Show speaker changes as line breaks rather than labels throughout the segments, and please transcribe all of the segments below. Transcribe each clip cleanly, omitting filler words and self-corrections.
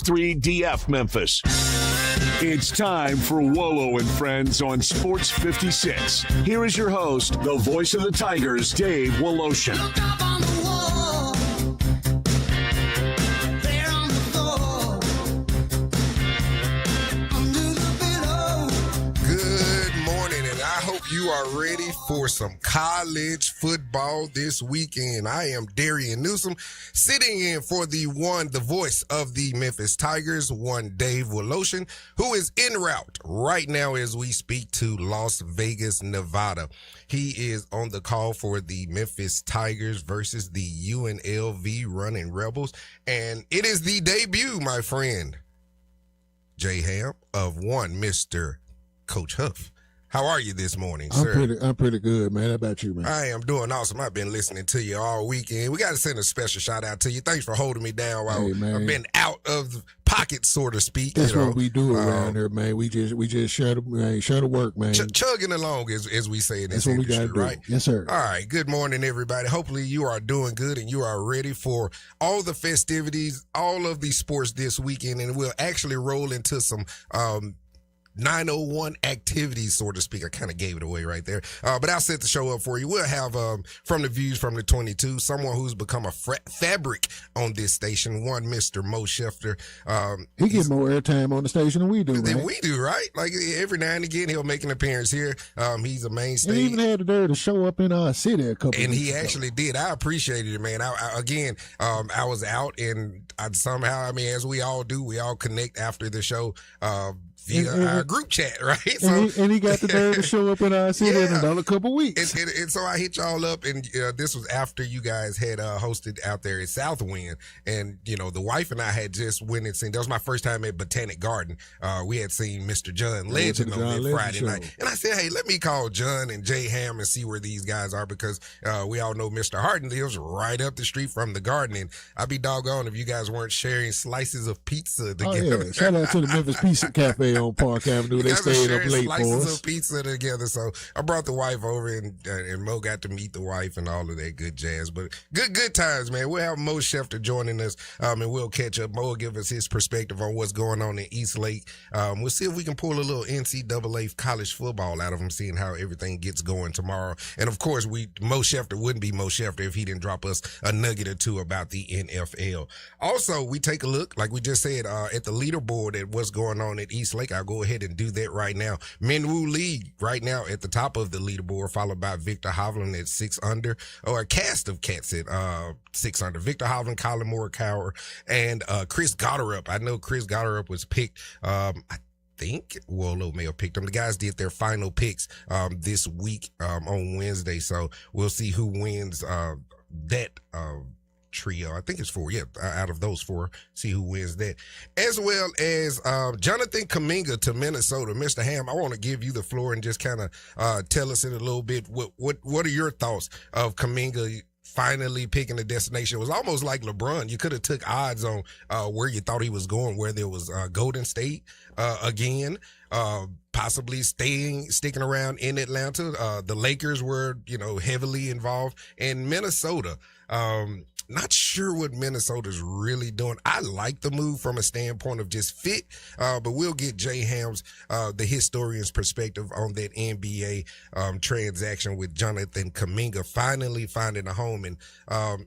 93.3 DF Memphis. It's time for Wolo and Friends on Sports 56. Here is your host, the voice of the Tigers, Dave Woloshin.
Look up on the wall, there on the floor, under the pillow.
Good morning, and I hope you are ready for some college football this weekend. I am Darian Newsom, sitting in for the voice of the Memphis Tigers, one Dave Woloshin, who is en route right now as we speak to Las Vegas, Nevada. He is on the call for the Memphis Tigers versus the UNLV Running Rebels, and it is the debut, my friend, Jay Ham, of one Mr. Coach Huff. How are you this morning, sir?
I'm pretty good, man. How about you, man?
I am doing awesome. I've been listening to you all weekend. We got to send a special shout out to you. Thanks for holding me down while I've been out of the pocket, so to speak.
That's what we do around here, man. We just share the work, man.
Chugging along, as we say in this
That's what
industry,
we got to do.
right?
Yes, sir.
All right. Good morning, everybody. Hopefully you are doing good and you are ready for all the festivities, all of the sports this weekend, and we'll actually roll into some 901 activities, so to speak. I kind of gave it away right there. But I'll set the show up for you. We'll have, from the views from the 22, someone who's become a fabric on this station, one Mr. Mo Schefter.
He gets more airtime on the station than we do,
Than
man.
we do, right? Like every now and again, he'll make an appearance here. He's a mainstay.
He even had the nerve to show up in our city a couple
and
weeks
he
ago.
actually did. I appreciated it, man. I was out, and I somehow, as we all do, we all connect after the show via our group chat, right?
And he got the nerve to show up in our city in another couple weeks.
And so I hit y'all up, and this was after you guys had hosted out there at Southwind, and the wife and I had just went and seen. That was my first time at Botanic Garden. We had seen Mr. John Legend on that Friday night, and I said, hey, let me call John and Jay Ham and see where these guys are, because we all know Mr. Harden lives right up the street from the Garden, and I'd be doggone if you guys weren't sharing slices of pizza together.
Oh, yeah. Shout out to the Memphis Pizza Cafe on Park Avenue. They stayed up late for
slices
us.
of pizza together. So I brought the wife over, and Mo got to meet the wife and all of that good jazz. But good times, man. We'll have Mo Schefter joining us, and we'll catch up. Mo will give us his perspective on what's going on in East Lake. We'll see if we can pull a little NCAA college football out of him, seeing how everything gets going tomorrow. And of course, Mo Schefter wouldn't be Mo Schefter if he didn't drop us a nugget or two about the NFL. Also, we take a look, like we just said, at the leaderboard at what's going on at East Lake. I'll go ahead and do that right now. Minwoo League right now at the top of the leaderboard, followed by Victor Hovland at 6 under, or a cast of cats at 6 under. Victor Hovland, Colin Morikawa, and Chris Gotterup. I know Chris Gotterup was picked. I think Wolo may have picked them. The guys did their final picks this week on Wednesday, so we'll see who wins that trio. I think it's 4. Yeah, out of those 4, see who wins that. As well as Jonathan Kuminga to Minnesota. Mr. Ham, I want to give you the floor and just kind of tell us in a little bit what are your thoughts of Kuminga finally picking a destination? It was almost like LeBron. You could have took odds on where you thought he was going, where there was Golden State again, possibly sticking around in Atlanta. The Lakers were, heavily involved, and Minnesota. Not sure what Minnesota's really doing. I like the move from a standpoint of just fit, but we'll get Jay Ham's, the historian's perspective on that NBA transaction with Jonathan Kuminga finally finding a home. And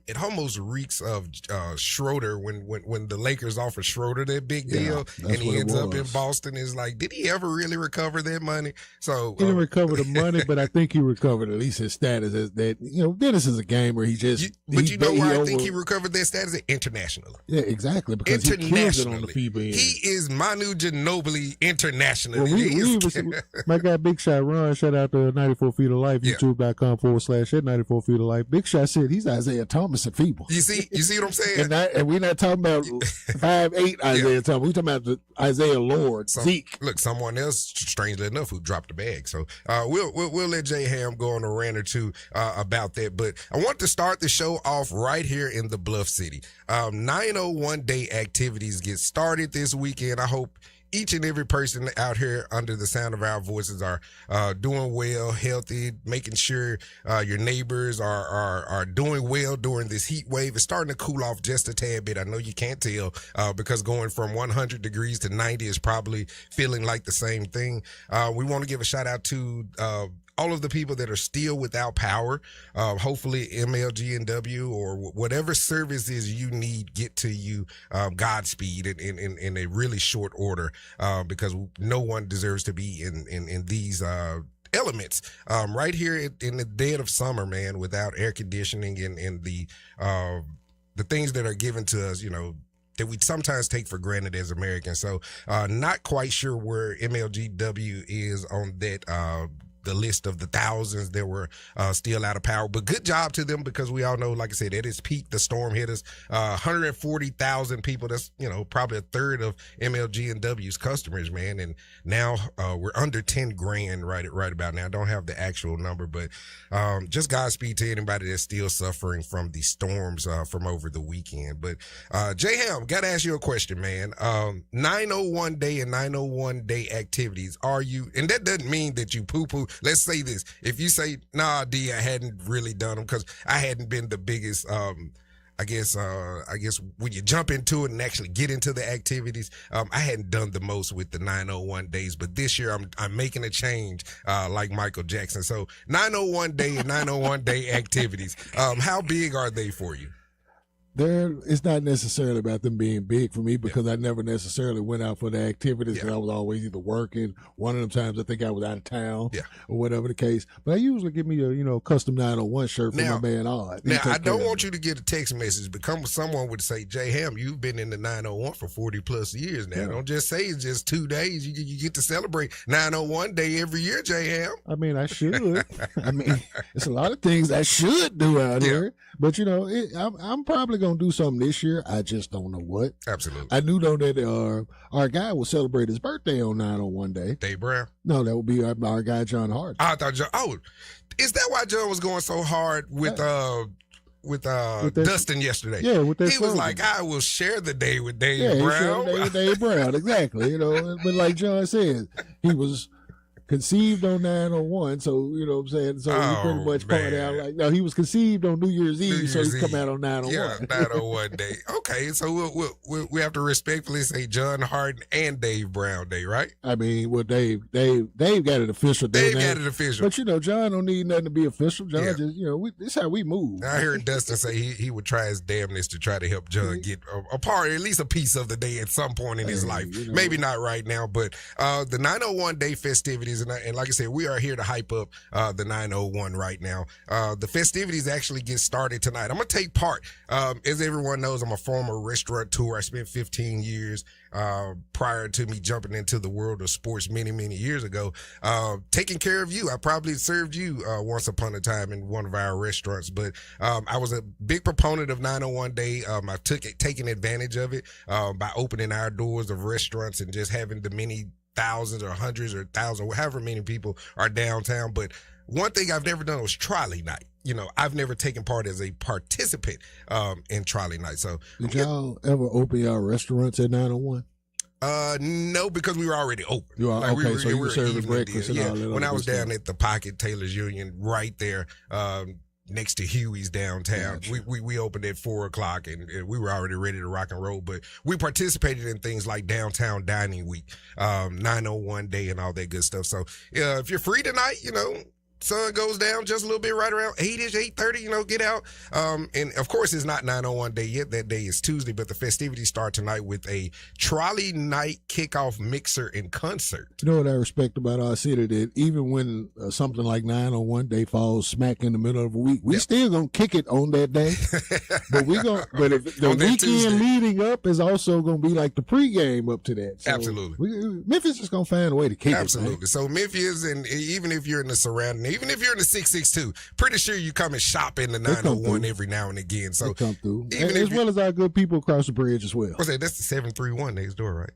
it almost reeks of Schroeder when the Lakers offered Schroeder that big deal, and he ends up in Boston. It's like, did he ever really recover that money? So
he didn't recover the money, but I think he recovered at least his status as that. Dennis is a gamer. He just.
I think he recovered that status internationally.
Yeah, exactly. Because he kills it on the FIBA end.
He is Manu Ginobili internationally.
Well, my guy Big Shot Ron, shout out to 94 Feet of Life, YouTube.com/@94 Feet of Life. Big Shot said he's Isaiah Thomas at FIBA.
You see what I'm saying?
and we're not talking about 5'8" Isaiah Thomas. We're talking about the Isaiah Lord, Zeke.
Look, someone else, strangely enough, who dropped the bag. So we'll let Jay Ham go on a rant or two about that. But I want to start the show off right here in the Bluff City. 901 day activities get started this weekend. I hope each and every person out here under the sound of our voices are doing well, healthy, making sure your neighbors are doing well during this heat wave. It's starting to cool off just a tad bit. I know you can't tell because going from 100 degrees to 90 is probably feeling like the same thing. We want to give a shout out to all of the people that are still without power. Hopefully MLG&W or whatever services you need get to you Godspeed in a really short order because no one deserves to be in these elements right here in the dead of summer, man, without air conditioning and the things that are given to us, that we sometimes take for granted as Americans. So not quite sure where MLGW is on that the list of the thousands that were still out of power. But good job to them because we all know, like I said, at its peak, the storm hit us. 140,000 people, that's, probably a third of MLG&W's customers, man. And now we're under 10 grand right about now. I don't have the actual number, but just Godspeed to anybody that's still suffering from the storms from over the weekend. But J-Ham, got to ask you a question, man. 901 day and 901 day activities, are you, and that doesn't mean that you poo-poo. Let's say this. If you say, nah, D, I hadn't really done them because I hadn't been the biggest, I guess when you jump into it and actually get into the activities, I hadn't done the most with the 901 days, but this year I'm making a change, like Michael Jackson. So 901 day and 901 day activities, how big are they for you?
It's not necessarily about them being big for me because I never necessarily went out for the activities because I was always either working. One of them times I think I was out of town or whatever the case. But I usually give me a custom 901 shirt for my man Odd.
Now, I don't want you to get a text message, but someone would say, J Ham, you've been in the 901 for 40 plus years now. Don't just say it's just 2 days. You get to celebrate 901 day every year, J Ham.
I mean, I should. I mean, it's a lot of things I should do out here. But, I'm probably going to do something this year. I just don't know what.
Absolutely.
I do know that our guy will celebrate his birthday on 901 day.
Dave Brown?
No, that would be our guy, John Hart.
I thought is that why John was going so hard with Dustin yesterday?
Yeah, with that
he was like, I will share the day with Dave Brown.
Yeah, share the day with Dave Brown, exactly. But like John said, he was conceived on 901, so you know what I'm saying. So he pretty much pointed out like, no, he was conceived on New Year's Eve, so he come out on 901.
Yeah, 901 day. Okay, so we have to respectfully say John Harden and Dave Brown Day, right?
I mean, well, Dave got it official.
Dave got it official,
but John don't need nothing to be official. John just this is how we move.
I heard Dustin say he would try his damnedest to try to help John get a part, at least a piece of the day at some point in his life. Maybe not right now, but the 901 day festivities. And like I said, we are here to hype up the 901 right now. The festivities actually get started tonight. I'm going to take part. As everyone knows, I'm a former restaurateur. I spent 15 years prior to me jumping into the world of sports many, many years ago, taking care of you. I probably served you once upon a time in one of our restaurants, but I was a big proponent of 901 Day. I've taken advantage of it by opening our doors of restaurants and just having the many thousands or hundreds or thousands, however many people are downtown. But one thing I've never done was trolley night. I've never taken part as a participant in trolley night. So
did y'all ever open y'all restaurants at 901?
No, because we were already open.
You are okay, so you were serving breakfast and all that.
When I was down at the Pocket Taylor's Union, right there, next to Huey's downtown. Gotcha. We opened at 4:00 and we were already ready to rock and roll, but we participated in things like Downtown Dining Week, 901 Day and all that good stuff. So if you're free tonight, sun goes down just a little bit right around 8-ish, 8:30, get out. And of course it's not 901 Day yet. That day is Tuesday, but the festivities start tonight with a trolley night kickoff mixer and concert.
You know what I respect about our city? That even when something like 901 Day falls smack in the middle of a week, we still gonna kick it on that day. But if the weekend Tuesday leading up is also gonna be like the pregame up to that. So
absolutely.
Memphis is gonna find a way to kick it.
Absolutely. So Memphis, and even if you're in the surrounding, even if you're in the 662, pretty sure you come and shop in the 901 every now and again. So
they come through, even as well as our good people across the bridge as well.
What's that? That's the 731 next door, right?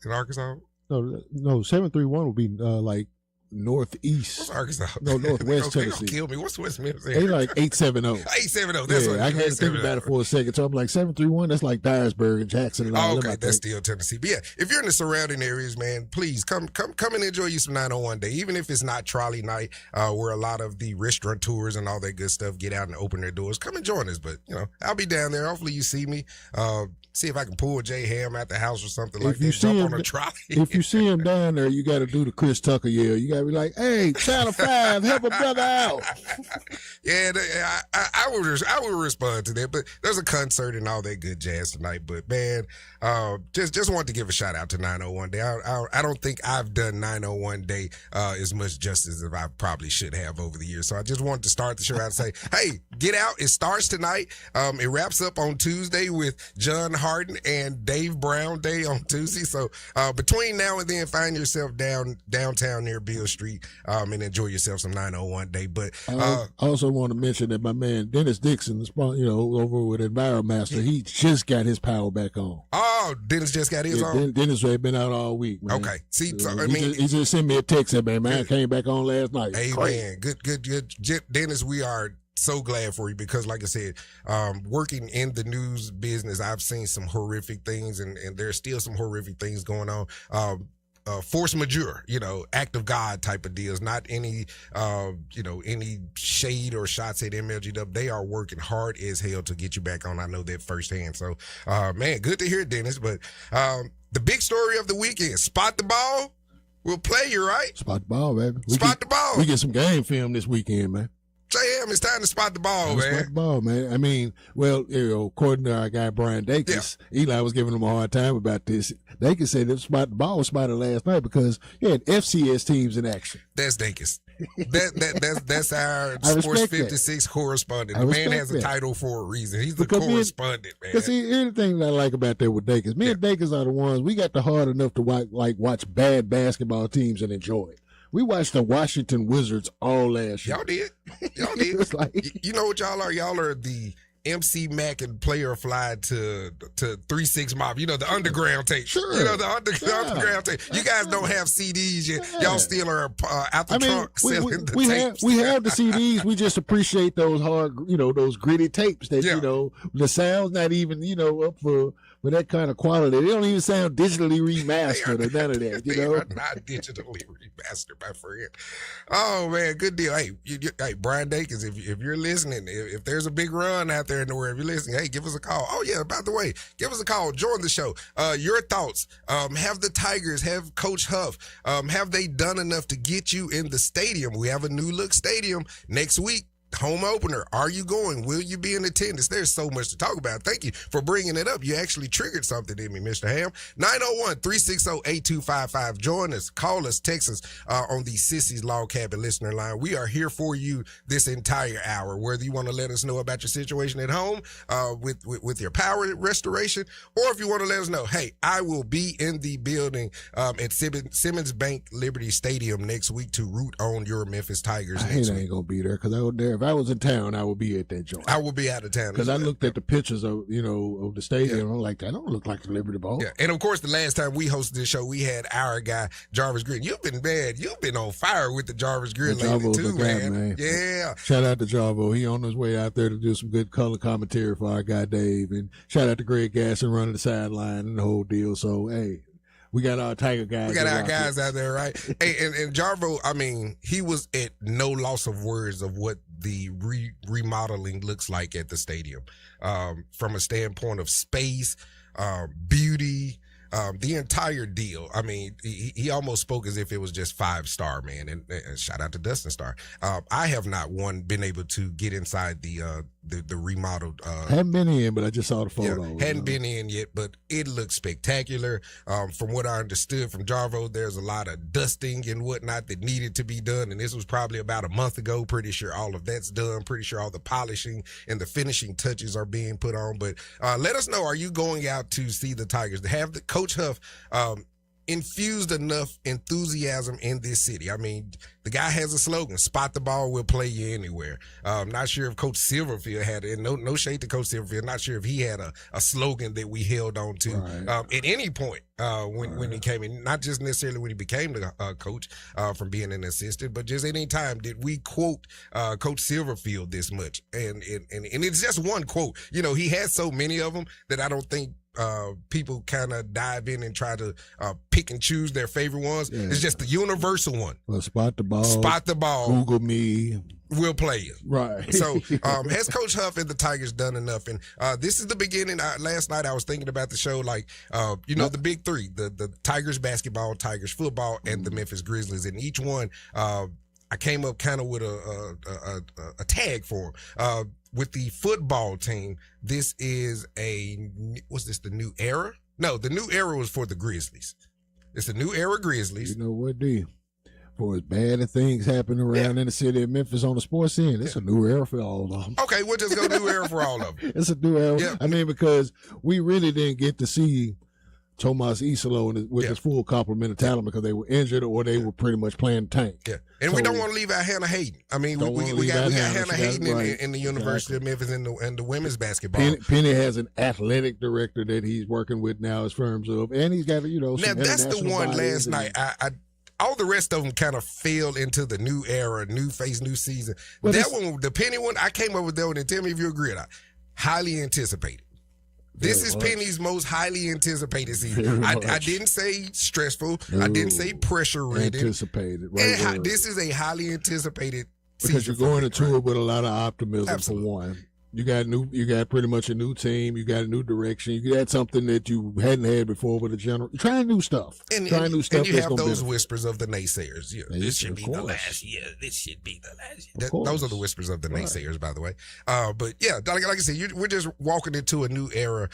In Arkansas?
No, 731 would be like northeast.
What's Arkansas?
No, northwest
They
Tennessee.
gonna kill me. What's West Memphis?
They like 870.
870. That's what
I had to think about it for a second. So I'm like 731. That's like Dyersburg and Jackson and all
Oh,
them,
okay,
I
that's
think.
still Tennessee. But yeah, if you're in the surrounding areas, man, please come and enjoy you some 901 Day. Even if it's not trolley night, where a lot of the restaurateurs and all that good stuff get out and open their doors, come and join us. But I'll be down there. Hopefully you see me. See if I can pull Jay Ham out the house or something like that. Jump on a trolley.
If you see him down there, you got to do the Chris Tucker yell. You got to be like, "Hey, Channel 5, help a brother out."
Yeah, I will respond to that. But there's a concert and all that good jazz tonight. But man, just wanted to give a shout out to 901 Day. I don't think I've done 901 Day as much justice as I probably should have over the years. So I just wanted to start the show out and say, hey, get out. It starts tonight. It wraps up on Tuesday with John Harden and Dave Brown Day on Tuesday. So between now and then, find yourself downtown near Beale Street and enjoy yourself some 901 Day. But
I also want to mention that my man Dennis Dixon, over with Enviromaster, he just got his power back on.
Oh, Dennis just got his on?
Dennis had been out all week, man.
Okay. See,
he just sent me a text and man, I came back on last night.
Amen. Good. Dennis, we are so glad for you because, like I said, working in the news business, I've seen some horrific things, and there's still some horrific things going on. Force majeure, act of God type of deals, not any, any shade or shots at MLGW. They are working hard as hell to get you back on. I know that firsthand. So, man, good to hear, Dennis. But the big story of the weekend, Spot the Ball will play you, right?
Spot the ball, baby.
Spot the ball.
We get some game film this weekend, man.
JM, it's time to spot the ball, man.
Spot the ball, man. I mean, well, according to our guy Brian Dakis, Eli was giving him a hard time about this. Dakis said that spot the ball was spotted last night because he had FCS teams in action.
That's Dakis. That's our Sports 56 correspondent. The man has a title for a reason. He's the correspondent, man.
Because see, anything that I like about that with Dakis, me and Dakis are the ones, we got the hard enough to watch bad basketball teams and enjoy it. We watched the Washington Wizards all last year.
Y'all did.
It was like,
you know what y'all are? Y'all are the MC Mac and Player Fly to 3-6 Mob. The underground tape.
Sure.
The underground tape. You guys don't have CDs yet. Yeah. Y'all still are out the trunk selling the tapes.
We have the CDs. We just appreciate those hard, those gritty tapes that, the sound's not even, up for that kind of quality. They don't even sound digitally remastered or none of that,
They are not digitally remastered, my friend. Oh, man, good deal. Hey, Brian Dakins, if you're listening, if there's a big run out there in the world, if you're listening, hey, give us a call. Oh, yeah, by the way, give us a call. Join the show. Your thoughts. Have the Tigers, have Coach Huff, have they done enough to get you in the stadium? We have a new look stadium next week. Home opener. Are you going? Will you be in attendance? There's so much to talk about. Thank you for bringing it up. You actually triggered something in me, Mr. Ham. 901-360-8255. Join us. Call us. Text us on the Sissy's Log Cabin listener line. We are here for you this entire hour. Whether you want to let us know about your situation at home with your power restoration, or if you want to let us know, hey, I will be in the building at Simmons Bank Liberty Stadium next week to root on your Memphis Tigers.
I ain't going to be there because I was there. If I was in town, I would be at that joint.
I will be out of town.
Because I looked at the pictures of the stadium. And I'm like, that don't look like the Liberty Bowl.
Yeah. And of course, the last time we hosted this show, we had our guy, Jarvis Green. You've been bad. You've been on fire with the Jarvis Green lately too, man. Yeah.
Shout out to Jarvo. He on his way out there to do some good color commentary for our guy Dave. And shout out to Greg Gasson running the sideline and the whole deal. So, hey. We got our Tiger guys.
We got our guys out there, right? Hey, and Jarvo, I mean, he was at no loss of words of what the remodeling looks like at the stadium, from a standpoint of space, beauty, the entire deal. I mean, he almost spoke as if it was just 5-star, man. And shout out to Dustin Starr. I have not been able to get inside the remodeled.
Hadn't been in, but I just saw the photo.
Yeah, hadn't been in yet, but it looks spectacular. From what I understood from Jarvo, there's a lot of dusting and whatnot that needed to be done, and this was probably about a month ago. Pretty sure all of that's done. Pretty sure all the polishing and the finishing touches are being put on. But let us know, are you going out to see the Tigers? To have the Coach Huff infused enough enthusiasm in this city. I mean, the guy has a slogan: "Spot the ball, we'll play you anywhere." Not sure if Coach Silverfield had it. No shade to Coach Silverfield. Not sure if he had a slogan that we held on to at any point when he came in. Not just necessarily when he became the coach from being an assistant, but just any time did we quote Coach Silverfield this much. And it's just one quote. You know, he has so many of them that I don't think people kind of dive in and try to pick and choose their favorite ones. Yeah. It's just the universal one.
Well, spot the ball.
Spot the ball.
Google me.
We'll play you.
Right.
So has Coach Huff and the Tigers done enough? And this is the beginning. Last night I was thinking about the show, like, the big three, the Tigers basketball, Tigers football, and the Memphis Grizzlies. And each one, I came up kind of with a tag for them. With the football team, this is the new era? No, the new era was for the Grizzlies. It's the new era Grizzlies.
You know what, D? For as bad as things happen around in the city of Memphis on the sports end, it's a new era for all of them.
Okay, we'll just go new era for all of them.
It's a new era. Yeah. I mean, because we really didn't get to see Tomas Isolo with his full complement of talent because they were injured or they were pretty much playing tank.
Yeah, and we don't want to leave out Hannah Hayden. I mean, we got Hannah Hayden in the University of Memphis and the women's basketball.
Penny has an athletic director that he's working with now as terms of, and he's got some
now that's the one last night. I all the rest of them kind of fell into the new era, new face, new season. Well, that one, the Penny one, I came up with that one, and tell me if you agree or not. Highly anticipated. This is Penny's most highly anticipated season. I didn't say stressful. No. I didn't say pressure-ridden.
Anticipated. Right.
This is a highly anticipated season.
Because you're going into it with a lot of optimism, for one. You got pretty much a new team. You got a new direction. You got something that you hadn't had before with you're trying new stuff.
And you have those whispers of the naysayers. Yeah, this should be the last year. This should be the last year. Those are the whispers of the naysayers, by the way. But yeah, like I said, we're just walking into a new era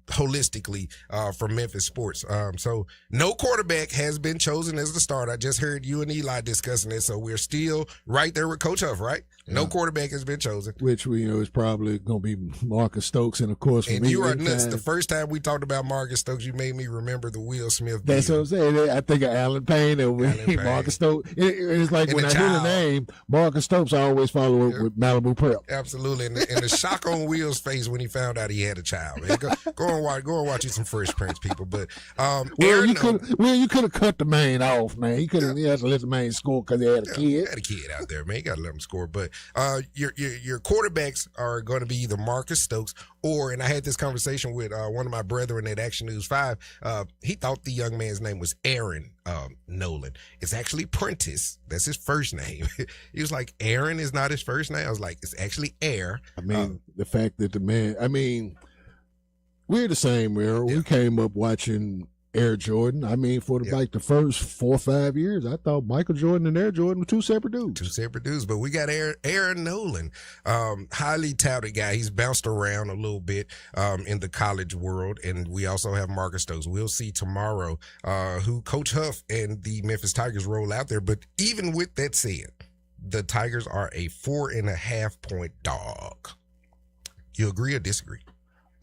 holistically for Memphis sports. So no quarterback has been chosen as the starter. I just heard you and Eli discussing it. So we're still right there with Coach Huff, right? Yeah. No quarterback has been chosen.
Which is probably going to be Marcus Stokes, and of course,
and you are nuts. The first time we talked about Marcus Stokes, you made me remember the Will Smith.
That's what I'm saying. I think of Alan Payne and Marcus Stokes. It's like when I hear the name Marcus Stokes, I always follow it with Malibu Prep.
Absolutely, and the shock on Will's face when he found out he had a child. Man. Go and watch you some Fresh Prince, people. But
you could have cut the man off, man. He had to let the man score because he had a kid.
He had a kid out there, man. You got to let him score. But your quarterbacks are going to be either Marcus Stokes and I had this conversation with one of my brethren at Action News 5. He thought the young man's name was Aaron Nolan. It's actually Prentice. That's his first name. He was like, Aaron is not his first name. I was like, it's actually Air.
I mean, the fact that we're the same era. Yeah. We came up watching Air Jordan. I mean, for the first 4 or 5 years, I thought Michael Jordan and Air Jordan were two separate dudes. But
we got Aaron Nolan, highly touted guy. He's bounced around a little bit in the college world, and we also have Marcus Stokes. We'll see tomorrow who Coach Huff and the Memphis Tigers roll out there. But even with that said, the Tigers are a 4.5-point dog. You agree or disagree?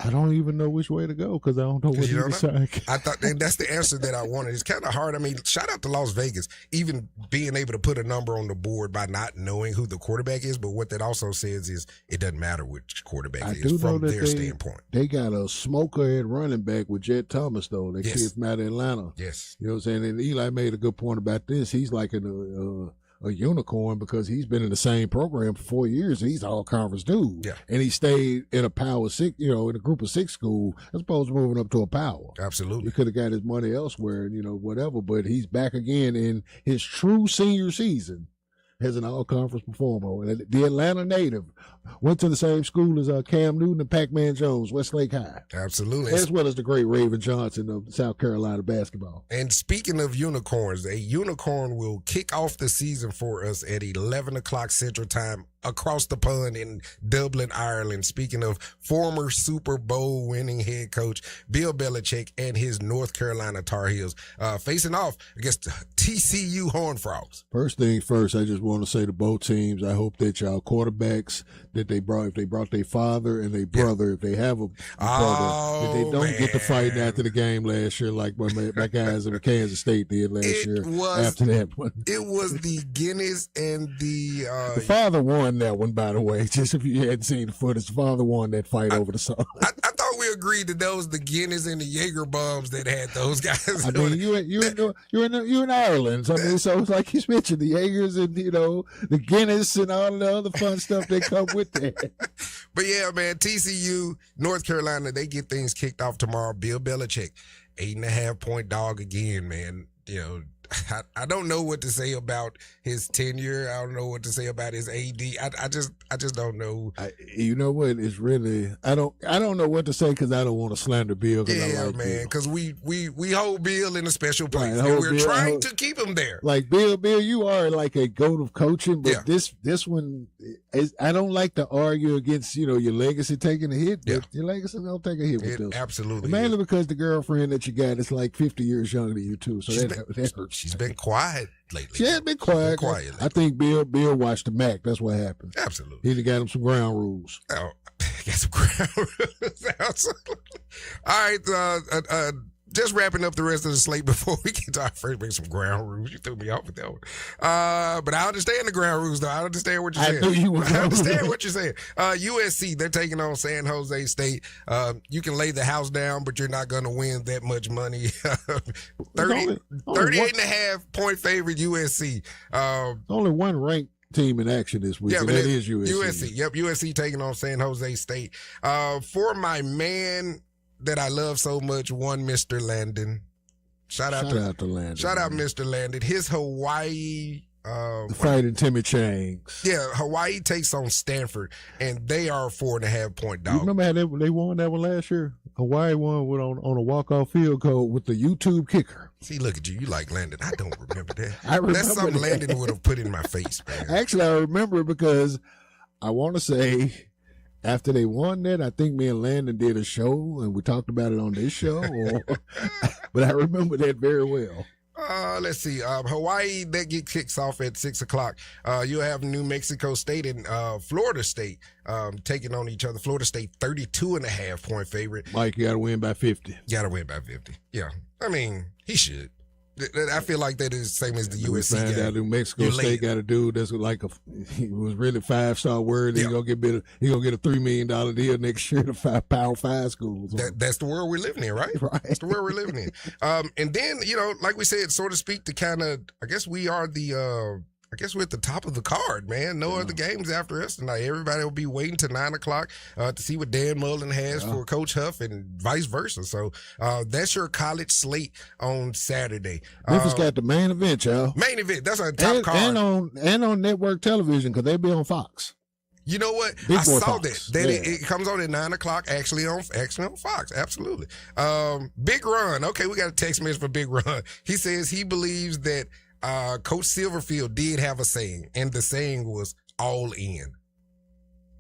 I don't even know which way to go because I don't know what to decide.
I thought that's the answer that I wanted. It's kind of hard. I mean, shout out to Las Vegas, even being able to put a number on the board by not knowing who the quarterback is. But what that also says is it doesn't matter which quarterback it is from their standpoint.
They got a smoker at running back with Jed Thomas, though. That kid from out of Atlanta.
Yes.
You know what I'm saying? And Eli made a good point about this. He's like a unicorn because he's been in the same program for 4 years. And he's all conference dude.
Yeah.
And he stayed in a power six, in a group of six school as opposed to moving up to a power.
Absolutely.
He could have got his money elsewhere and, whatever, but he's back again in his true senior season as an all-conference performer. And the Atlanta native went to the same school as Cam Newton and Pac-Man Jones, Westlake High.
Absolutely.
As well as the great Raven Johnson of South Carolina basketball.
And speaking of unicorns, a unicorn will kick off the season for us at 11 o'clock Central Time across the pond in Dublin, Ireland. Speaking of former Super Bowl winning head coach Bill Belichick and his North Carolina Tar Heels facing off against TCU Horned Frogs.
First things first, I just want to say to both teams, I hope that y'all quarterbacks that if they brought their father and their brother, if they have a brother, that they don't get to fighting after the game last year like my guys in Kansas State did last year. After that one,
it was the Guinness and the
father won that one, by the way. Just if you hadn't seen the footage, the father won that fight over the song.
I thought we agreed that those the Guinness and the Jaeger bombs that had those guys.
I mean, you're in Ireland. So, I mean, so it's like he's mentioned the Jaegers and the Guinness and all the other fun stuff that come with that.
But yeah, man, TCU, North Carolina, they get things kicked off tomorrow. Bill Belichick, 8.5-point dog again, man. I don't know what to say about his tenure. I don't know what to say about his AD. I just don't know.
You know what? It's really I don't know what to say because I don't want to slander Bill.
Yeah, man. Because we hold Bill in a special place.
Right,
and we're trying to keep him there.
Like Bill, you are like a goat of coaching, but this one is. I don't like to argue against your legacy taking a hit, but your legacy don't take a hit with this.
Absolutely,
mainly because the girlfriend that you got is like 50 years younger than you too. So that hurts.
She's been quiet lately.
She has been quiet. I think Bill watched the Mac. That's what happened.
Absolutely.
He got him some ground rules.
Oh, got some ground rules. All right. Just wrapping up the rest of the slate before we get to our first break. Some ground rules. You threw me off with that one. But I understand the ground rules, though. I understand what you're saying. I understand what you're saying. USC, they're taking on San Jose State. You can lay the house down, but you're not going to win that much money. 38.5-point favorite USC.
Only one ranked team in action this week, and that is USC.
USC. Yep, USC taking on San Jose State. For my man that I love so much, one Mr. Landon. Shout out to Landon. Shout out Mr. Landon. His Hawaii
fighting Timmy Changs.
Yeah, Hawaii takes on Stanford, and they are a 4.5-point dog.
You remember how they won that one last year? Hawaii won on a walk-off field goal with the YouTube kicker.
See, look at you. You like Landon. I don't remember that.
That's
something Landon would have put in my face, man.
Actually, I remember it because I want to say after they won that, I think me and Landon did a show, and we talked about it on this show. But I remember that very well.
Let's see. Hawaii, that kicks off at 6 o'clock. You have New Mexico State and Florida State taking on each other. Florida State, 32.5-point favorite.
Mike, you got to win by 50.
Got to win by 50. Yeah. I mean, he should. I feel like that is the same as the USC
game. Found out New Mexico State got a dude that's like he was really 5-star word. He's gonna get a $3 million deal next year to Power 5 schools.
That's the world we're living in, right?
Right.
That's the world we're living in. And then like we said, so to speak, to kind of, I guess we are I guess we're at the top of the card, man. No other games after us tonight. Everybody will be waiting till 9 o'clock to see what Dan Mullen has for Coach Huff and vice versa. So that's your college slate on Saturday.
Memphis got the main event, y'all.
Main event. That's our top card.
And on network television because they'll be on Fox.
You know what? I saw that. It comes on at 9 o'clock, actually on Fox. Absolutely. Big Run. Okay, we got a text message for Big Run. He says he believes that Coach Silverfield did have a saying, and the saying was all in.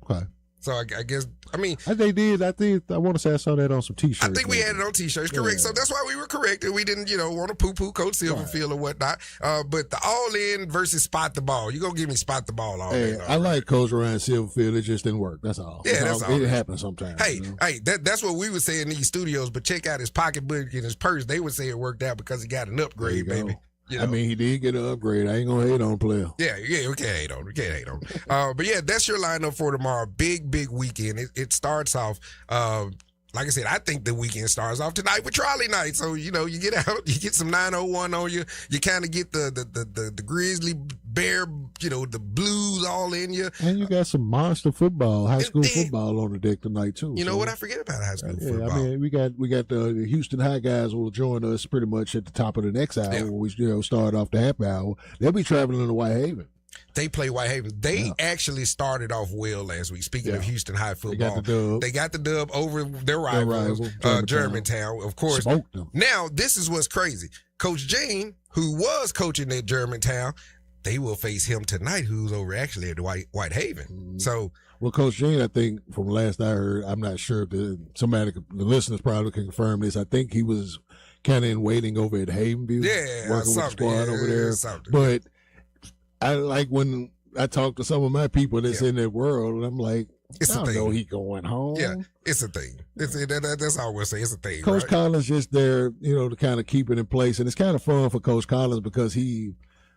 Okay.
So I guess,
they did. I want to say I saw that on some T-shirts.
I think we had it on T-shirts, correct. So that's why we were corrected. We didn't, want to poo-poo Coach Silverfield or whatnot. But the all-in versus spot the ball. You're going to give me spot the ball all day.
I like Coach Ryan Silverfield. It just didn't work. That's all.
Yeah, that's all.
It happens sometimes.
Hey, that's what we would say in these studios, but check out his pocketbook and his purse. They would say it worked out because he got an upgrade, baby.
I mean, he did get an upgrade. I ain't going to hate on player.
Yeah, we can't hate on him. But yeah, that's your lineup for tomorrow. Big weekend. It starts off, like I said, I think the weekend starts off tonight with trolley night. So, you get out, you get some 901 on you. You kind of get the Grizzly Bear, the Blues all in you.
And you got some monster football, high school football on the deck tonight, too.
You know what? I forget about high school football.
I mean, we got the Houston High guys will join us pretty much at the top of the next hour where we start off the happy hour. They'll be traveling to Whitehaven.
They play Whitehaven. They actually started off well last week. Speaking of Houston High football, they got the dub over their rivals, Germantown. Of course.
Smoked them.
Now, this is what's crazy. Coach Jane, who was coaching at Germantown, they will face him tonight, who's over actually at Whitehaven.
Mm-hmm.
So,
well, Coach Jean, I think from last I heard, I'm not sure if the listeners probably can confirm this. I think he was kind of in waiting over at Havenview, working with the squad over there. But I like when I talk to some of my people that's in that world, and I'm like,
it's
I don't know he going home.
Yeah, it's a thing. That's all we'll say. It's a thing.
Coach
right?
Collins just there, to kind of keep it in place, and it's kind of fun for Coach Collins because he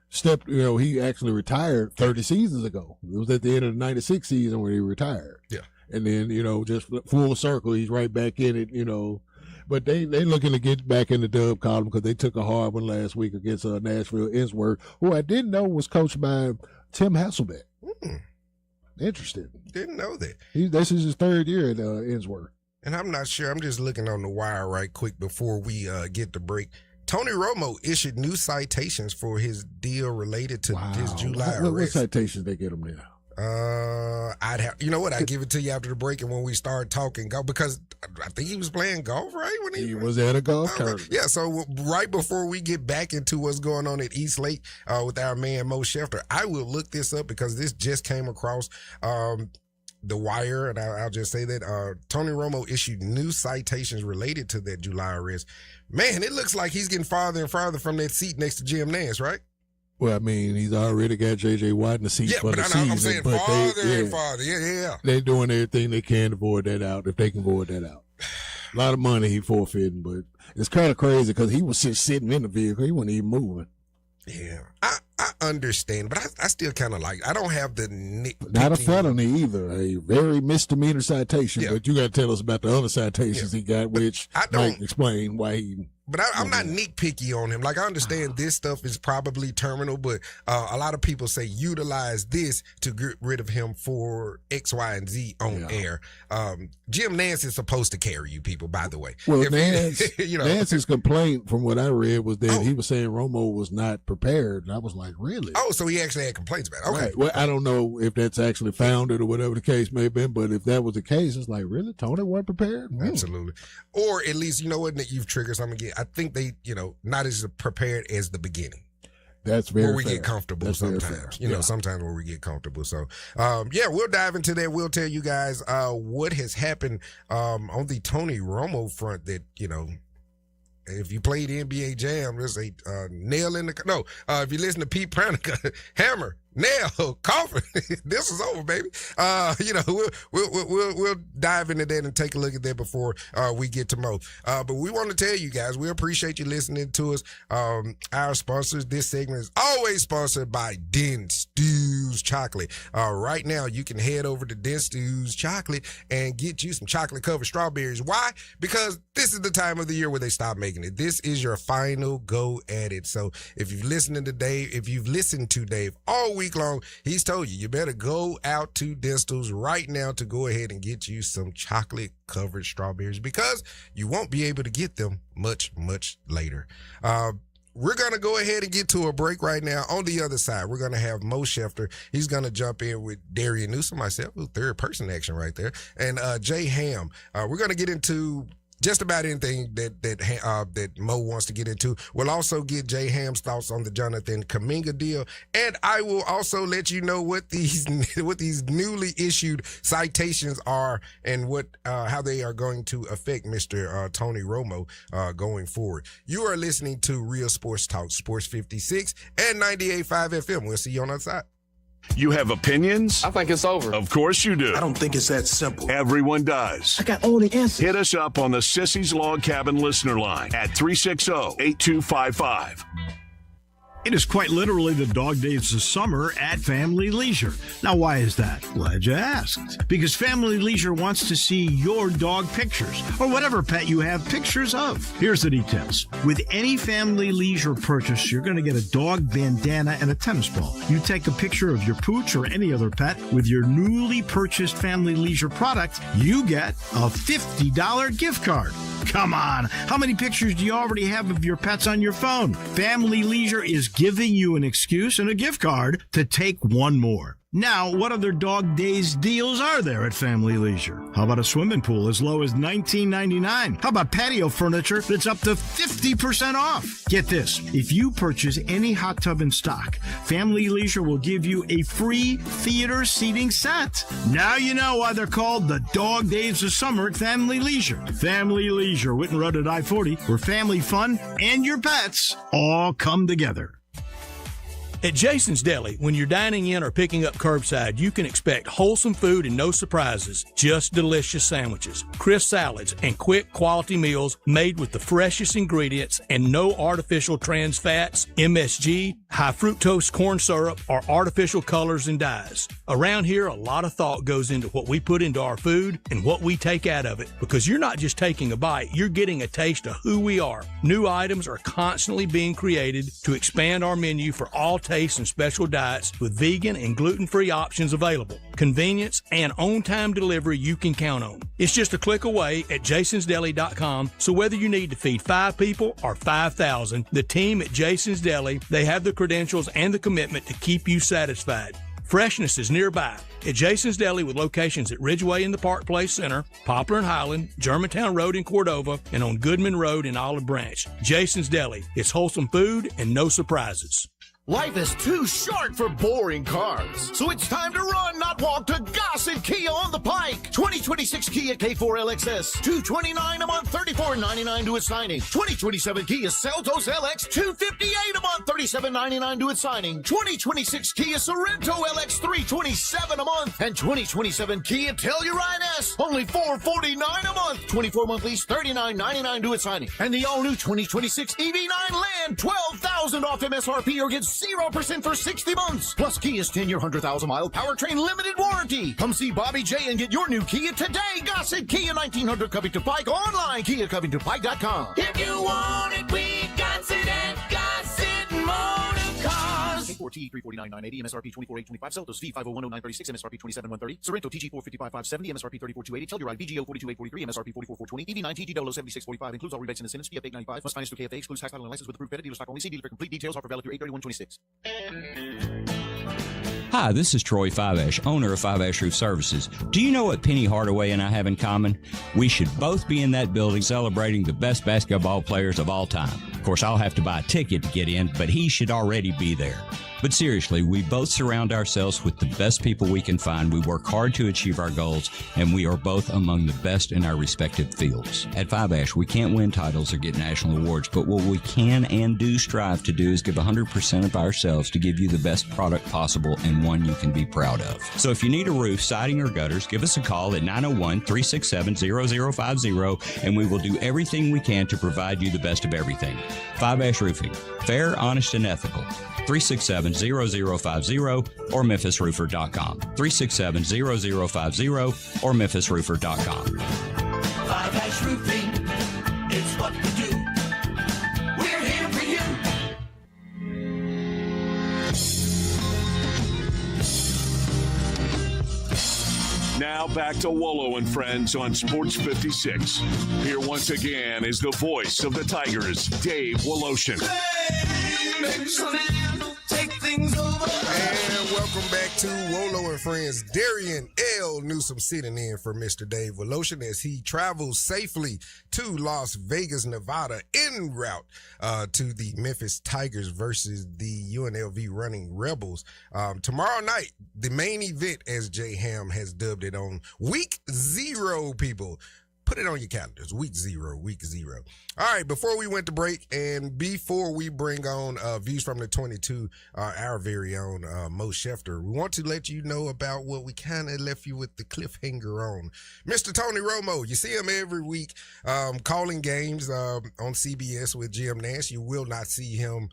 he actually retired 30 seasons ago. It was at the end of the 96 season when he retired. Yeah. And then, just full circle, he's right back in it, But they looking to get back in the dub column because they took a hard one last week against Nashville Innsworth, who I didn't know was coached by Tim Hasselbeck. Interesting.
Didn't know that.
This is his third year at Innsworth.
And I'm not sure. I'm just looking on the wire right quick before we get the break. Tony Romo issued new citations for his deal related to his July arrest.
What citations they get him now?
I'd have, I'd give it to you after the break and when we start talking golf, because I think he was playing golf, right? When
he was at a golf tournament.
Yeah, so right before we get back into what's going on at East Lake with our man Mo Schefter, I will look this up because this just came across the wire, and I'll just say that Tony Romo issued new citations related to that July arrest. Man, it looks like he's getting farther and farther from that seat next to Jim Nance, right?
Well, I mean, he's already got J.J. Watt in the seat for the season.
I'm saying
but
farther and farther. Yeah.
They're doing everything they can to avoid that out, if they can avoid that out. A lot of money he forfeiting, but it's kind of crazy because he was just sitting in the vehicle. He wasn't even moving.
Yeah, I understand, but I still kind of I don't have the
not a felony either, a very misdemeanor citation. But you got to tell us about the other citations he got, which might explain why he.
But I'm not nitpicky on him. I understand this stuff is probably terminal, but a lot of people say utilize this to get rid of him for X, Y, and Z on air. Jim Nance is supposed to carry you people, by the way.
Well, Nance's complaint, from what I read, was that he was saying Romo was not prepared. And I was like, really?
Oh, so he actually had complaints about it. Okay.
Right. Well, I don't know if that's actually founded or whatever the case may have been, but if that was the case, it's like, really? Tony wasn't prepared?
Absolutely. Or at least, you've triggered something again. I think they, not as prepared as the beginning.
That's very
where we
fair.
get comfortable
That's
sometimes. Sometimes where we get comfortable. So, we'll dive into that. We'll tell you guys what has happened on the Tony Romo front that, if you played NBA Jam, there's a nail in the... No, if you listen to Pete Pranica, hammer, nail, coffin. This is over, baby. We'll dive into that and take a look at that before we get to Mo. But we want to tell you guys, we appreciate you listening to us. Our sponsors, this segment is always sponsored by Den Stews Chocolate. Right now, you can head over to Den Stews Chocolate and get you some chocolate-covered strawberries. Why? Because this is the time of the year where they stop making it. This is your final go at it. So if you've listened to Dave all week long, he's told you better go out to Den Stews right now to go ahead and get you some chocolate covered strawberries, because you won't be able to get them much later. We're going to go ahead and get to a break right now. On the other side, we're going to have Mo Schefter. He's going to jump in with Darian Newsom, myself, third person action right there, and Jay Ham. We're going to get into just about anything that Mo wants to get into. We'll also get Jay Ham's thoughts on the Jonathan Kuminga deal, and I will also let you know what these newly issued citations are and how they are going to affect Mr. Tony Romo going forward. You are listening to Real Sports Talk, Sports 56 and 98.5 FM. We'll see you on the other side.
You have opinions?
I think it's over.
Of course you do.
I don't think it's that simple.
Everyone does.
I got all the answers.
Hit us up on the Sissy's Log Cabin listener line at 360-8255.
It is quite literally the dog days of summer at Family Leisure. Now, why is that? Glad you asked. Because Family Leisure wants to see your dog pictures, or whatever pet you have pictures of. Here's the details. With any Family Leisure purchase, you're going to get a dog bandana and a tennis ball. You take a picture of your pooch or any other pet with your newly purchased Family Leisure product, you get a $50 gift card. Come on, how many pictures do you already have of your pets on your phone? Family Leisure is giving you an excuse and a gift card to take one more. Now, what other Dog Days deals are there at Family Leisure? How about a swimming pool as low as $19.99? How about patio furniture that's up to 50% off? Get this, if you purchase any hot tub in stock, Family Leisure will give you a free theater seating set. Now you know why they're called the Dog Days of Summer at Family Leisure. Family Leisure, Whitten Road at I-40, where family fun and your pets all come together.
At Jason's Deli, when you're dining in or picking up curbside, you can expect wholesome food and no surprises, just delicious sandwiches, crisp salads, and quick quality meals made with the freshest ingredients and no artificial trans fats, MSG, high fructose corn syrup, or artificial colors and dyes. Around here, a lot of thought goes into what we put into our food and what we take out of it, because you're not just taking a bite, you're getting a taste of who we are. New items are constantly being created to expand our menu for all tastes and special diets with vegan and gluten-free options available. Convenience and on-time delivery you can count on. It's just a click away at jasonsdeli.com, so whether you need to feed 5 people or 5,000, the team at Jason's Deli, they have the credentials and the commitment to keep you satisfied. Freshness is nearby at Jason's Deli with locations at Ridgeway in the Park Place Center, Poplar and Highland, Germantown Road in Cordova, and on Goodman Road in Olive Branch. Jason's Deli. It's wholesome food and no surprises.
Life is too short for boring cars, so it's time to run, not walk, to Gossett Kia on the Pike. 2026 Kia K4 LXS, $229 a month, $34.99 to its signing. 2027 Kia Seltos LX, $258 a month, $37.99 to its signing. 2026 Kia Sorento LX, $327 a month, and 2027 Kia Telluride S, only $449 a month, 24-month lease, $39.99 to its signing. And the all-new 2026 EV9 Land, $12,000 off MSRP or get 0% for 60 months. Plus Kia's 10-year, 100,000-mile powertrain limited warranty. Come see Bobby J and get your new Kia today. Gossett Kia 1900 Covington Pike. Online, KiaCovingtonPike.com.
If you want it, we got it at Gossett Motor Cars.
K4T 349,980, MSRP 24,825, Seltos V 5010936, MSRP 27,130, Sorento TG 455,570, MSRP 34,280, Telluride VGO 42,843, MSRP 44,420, EV9 TG 07645, includes all rebates and incentives, PF 895, must finance through KFA, excludes tax title and license with approved credit, dealer stock only, see dealer for complete details, offer valid through 8/31/26.
Hi, this is Troy Five-Ash, owner of Five-Ash Roof Services. Do you know what Penny Hardaway and I have in common? We should both be in that building celebrating the best basketball players of all time. Of course, I'll have to buy a ticket to get in, but he should already be there. But seriously, we both surround ourselves with the best people we can find. We work hard to achieve our goals, and we are both among the best in our respective fields. At Five-Ash, we can't win titles or get national awards, but what we can and do strive to do is give 100% of ourselves to give you the best product possible and one you can be proud of. So if you need a roof, siding, or gutters, give us a call at 901-367-0050, and we will do everything we can to provide you the best of everything. Five-Ash Roofing. Fair, honest, and ethical. 367-0050 or memphisroofer.com. 367-0050 or memphisroofer.com.
Five-Ash Roofing, it's what we do. We're here for you.
Now back to Wolo and Friends on Sports 56. Here once again is the voice of the Tigers, Dave Woloshin.
Take things over.
And welcome back to Wolo and Friends. Darian L. Newsom sitting in for Mr. Dave Woloshin as he travels safely to Las Vegas, Nevada, en route to the Memphis Tigers versus the UNLV Running Rebels. Tomorrow night, the main event, as Jay Ham has dubbed it, on week 0, people. Put it on your calendars. Week 0. All right, before we went to break and before we bring on Views from the 22, our very own Mo Schefter, we want to let you know about what we kind of left you with the cliffhanger on. Mr. Tony Romo, you see him every week calling games on CBS with Jim Nance. You will not see him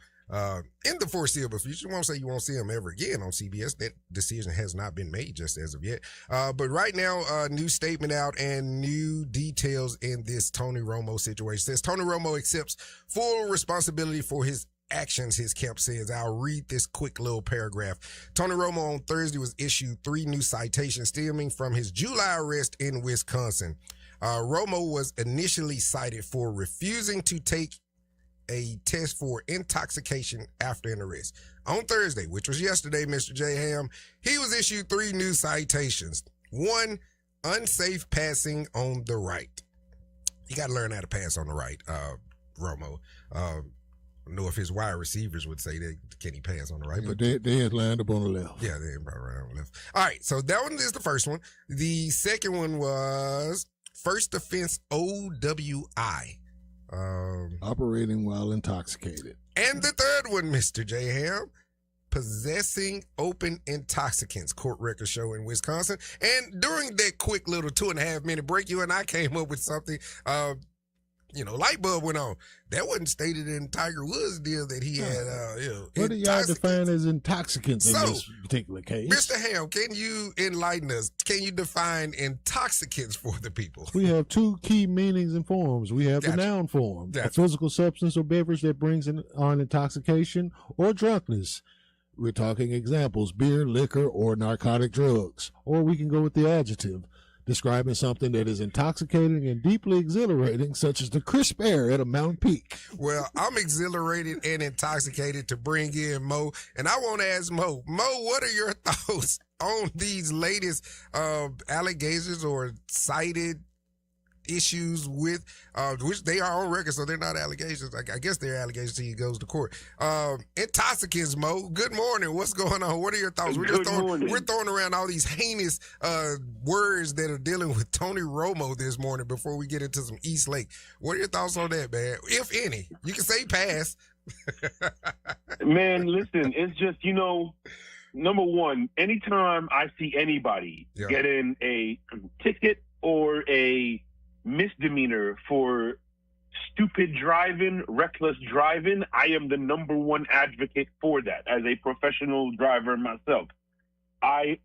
in the foreseeable future. You won't say you won't see him ever again on CBS. That decision has not been made just as of yet. But right now, new statement out and new details in this Tony Romo situation. Says Tony Romo accepts full responsibility for his actions, his camp says. I'll read this quick little paragraph. Tony Romo on Thursday was issued 3 new citations stemming from his July arrest in Wisconsin. Romo was initially cited for refusing to take a test for intoxication after an arrest. On Thursday, which was yesterday, Mr. J. Ham, he was issued 3 new citations. 1, unsafe passing on the right. You got to learn how to pass on the right, Romo. I don't know if his wide receivers would say that, can he pass on the right? But
they had lined up on the left.
Yeah, they had right on the left. All right, so that one is the first one. The second one was first offense OWI.
Operating while intoxicated.
And the third one, Mr. J. Ham, possessing open intoxicants, court records show in Wisconsin. And during that quick little 2.5 minute break, you and I came up with something, light bulb went on. That wasn't stated in Tiger Woods' deal that he had,
What do y'all define as intoxicants in this particular case?
Mr. Ham, can you enlighten us? Can you define intoxicants for the people?
We have 2 key meanings and forms. We have the noun form, a physical substance or beverage that brings on intoxication or drunkenness. We're talking examples, beer, liquor, or narcotic drugs. Or we can go with the adjective, describing something that is intoxicating and deeply exhilarating, such as the crisp air at a mountain peak.
Well, I'm exhilarated and intoxicated to bring in Mo, and I want to ask Mo, what are your thoughts on these latest allegations or cited issues with, which they are on record, so they're not allegations. I guess they're allegations till he goes to court. Intoxicants, Mo. Good morning. What's going on? What are your thoughts? We're throwing around all these heinous words that are dealing with Tony Romo this morning before we get into some East Lake. What are your thoughts on that, man? If any. You can say pass.
Man, listen, it's just, number one, anytime I see anybody getting a ticket or a misdemeanor for stupid driving, reckless driving, I am the number one advocate for that as a professional driver myself. I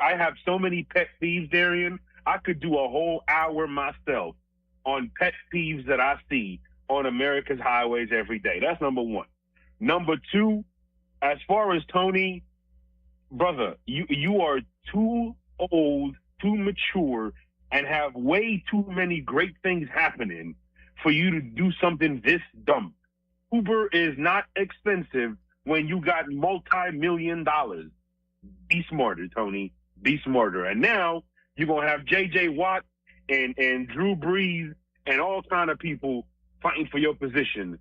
have so many pet peeves, Darian. I could do a whole hour myself on pet peeves that I see on America's highways every day. That's number one. Number two, as far as Tony, brother, you are too old, too mature, and have way too many great things happening for you to do something this dumb. Uber is not expensive when you got multi-million dollars. Be smarter, Tony. Be smarter. And now you're going to have J.J. Watt and Drew Brees and all kind of people fighting for your position.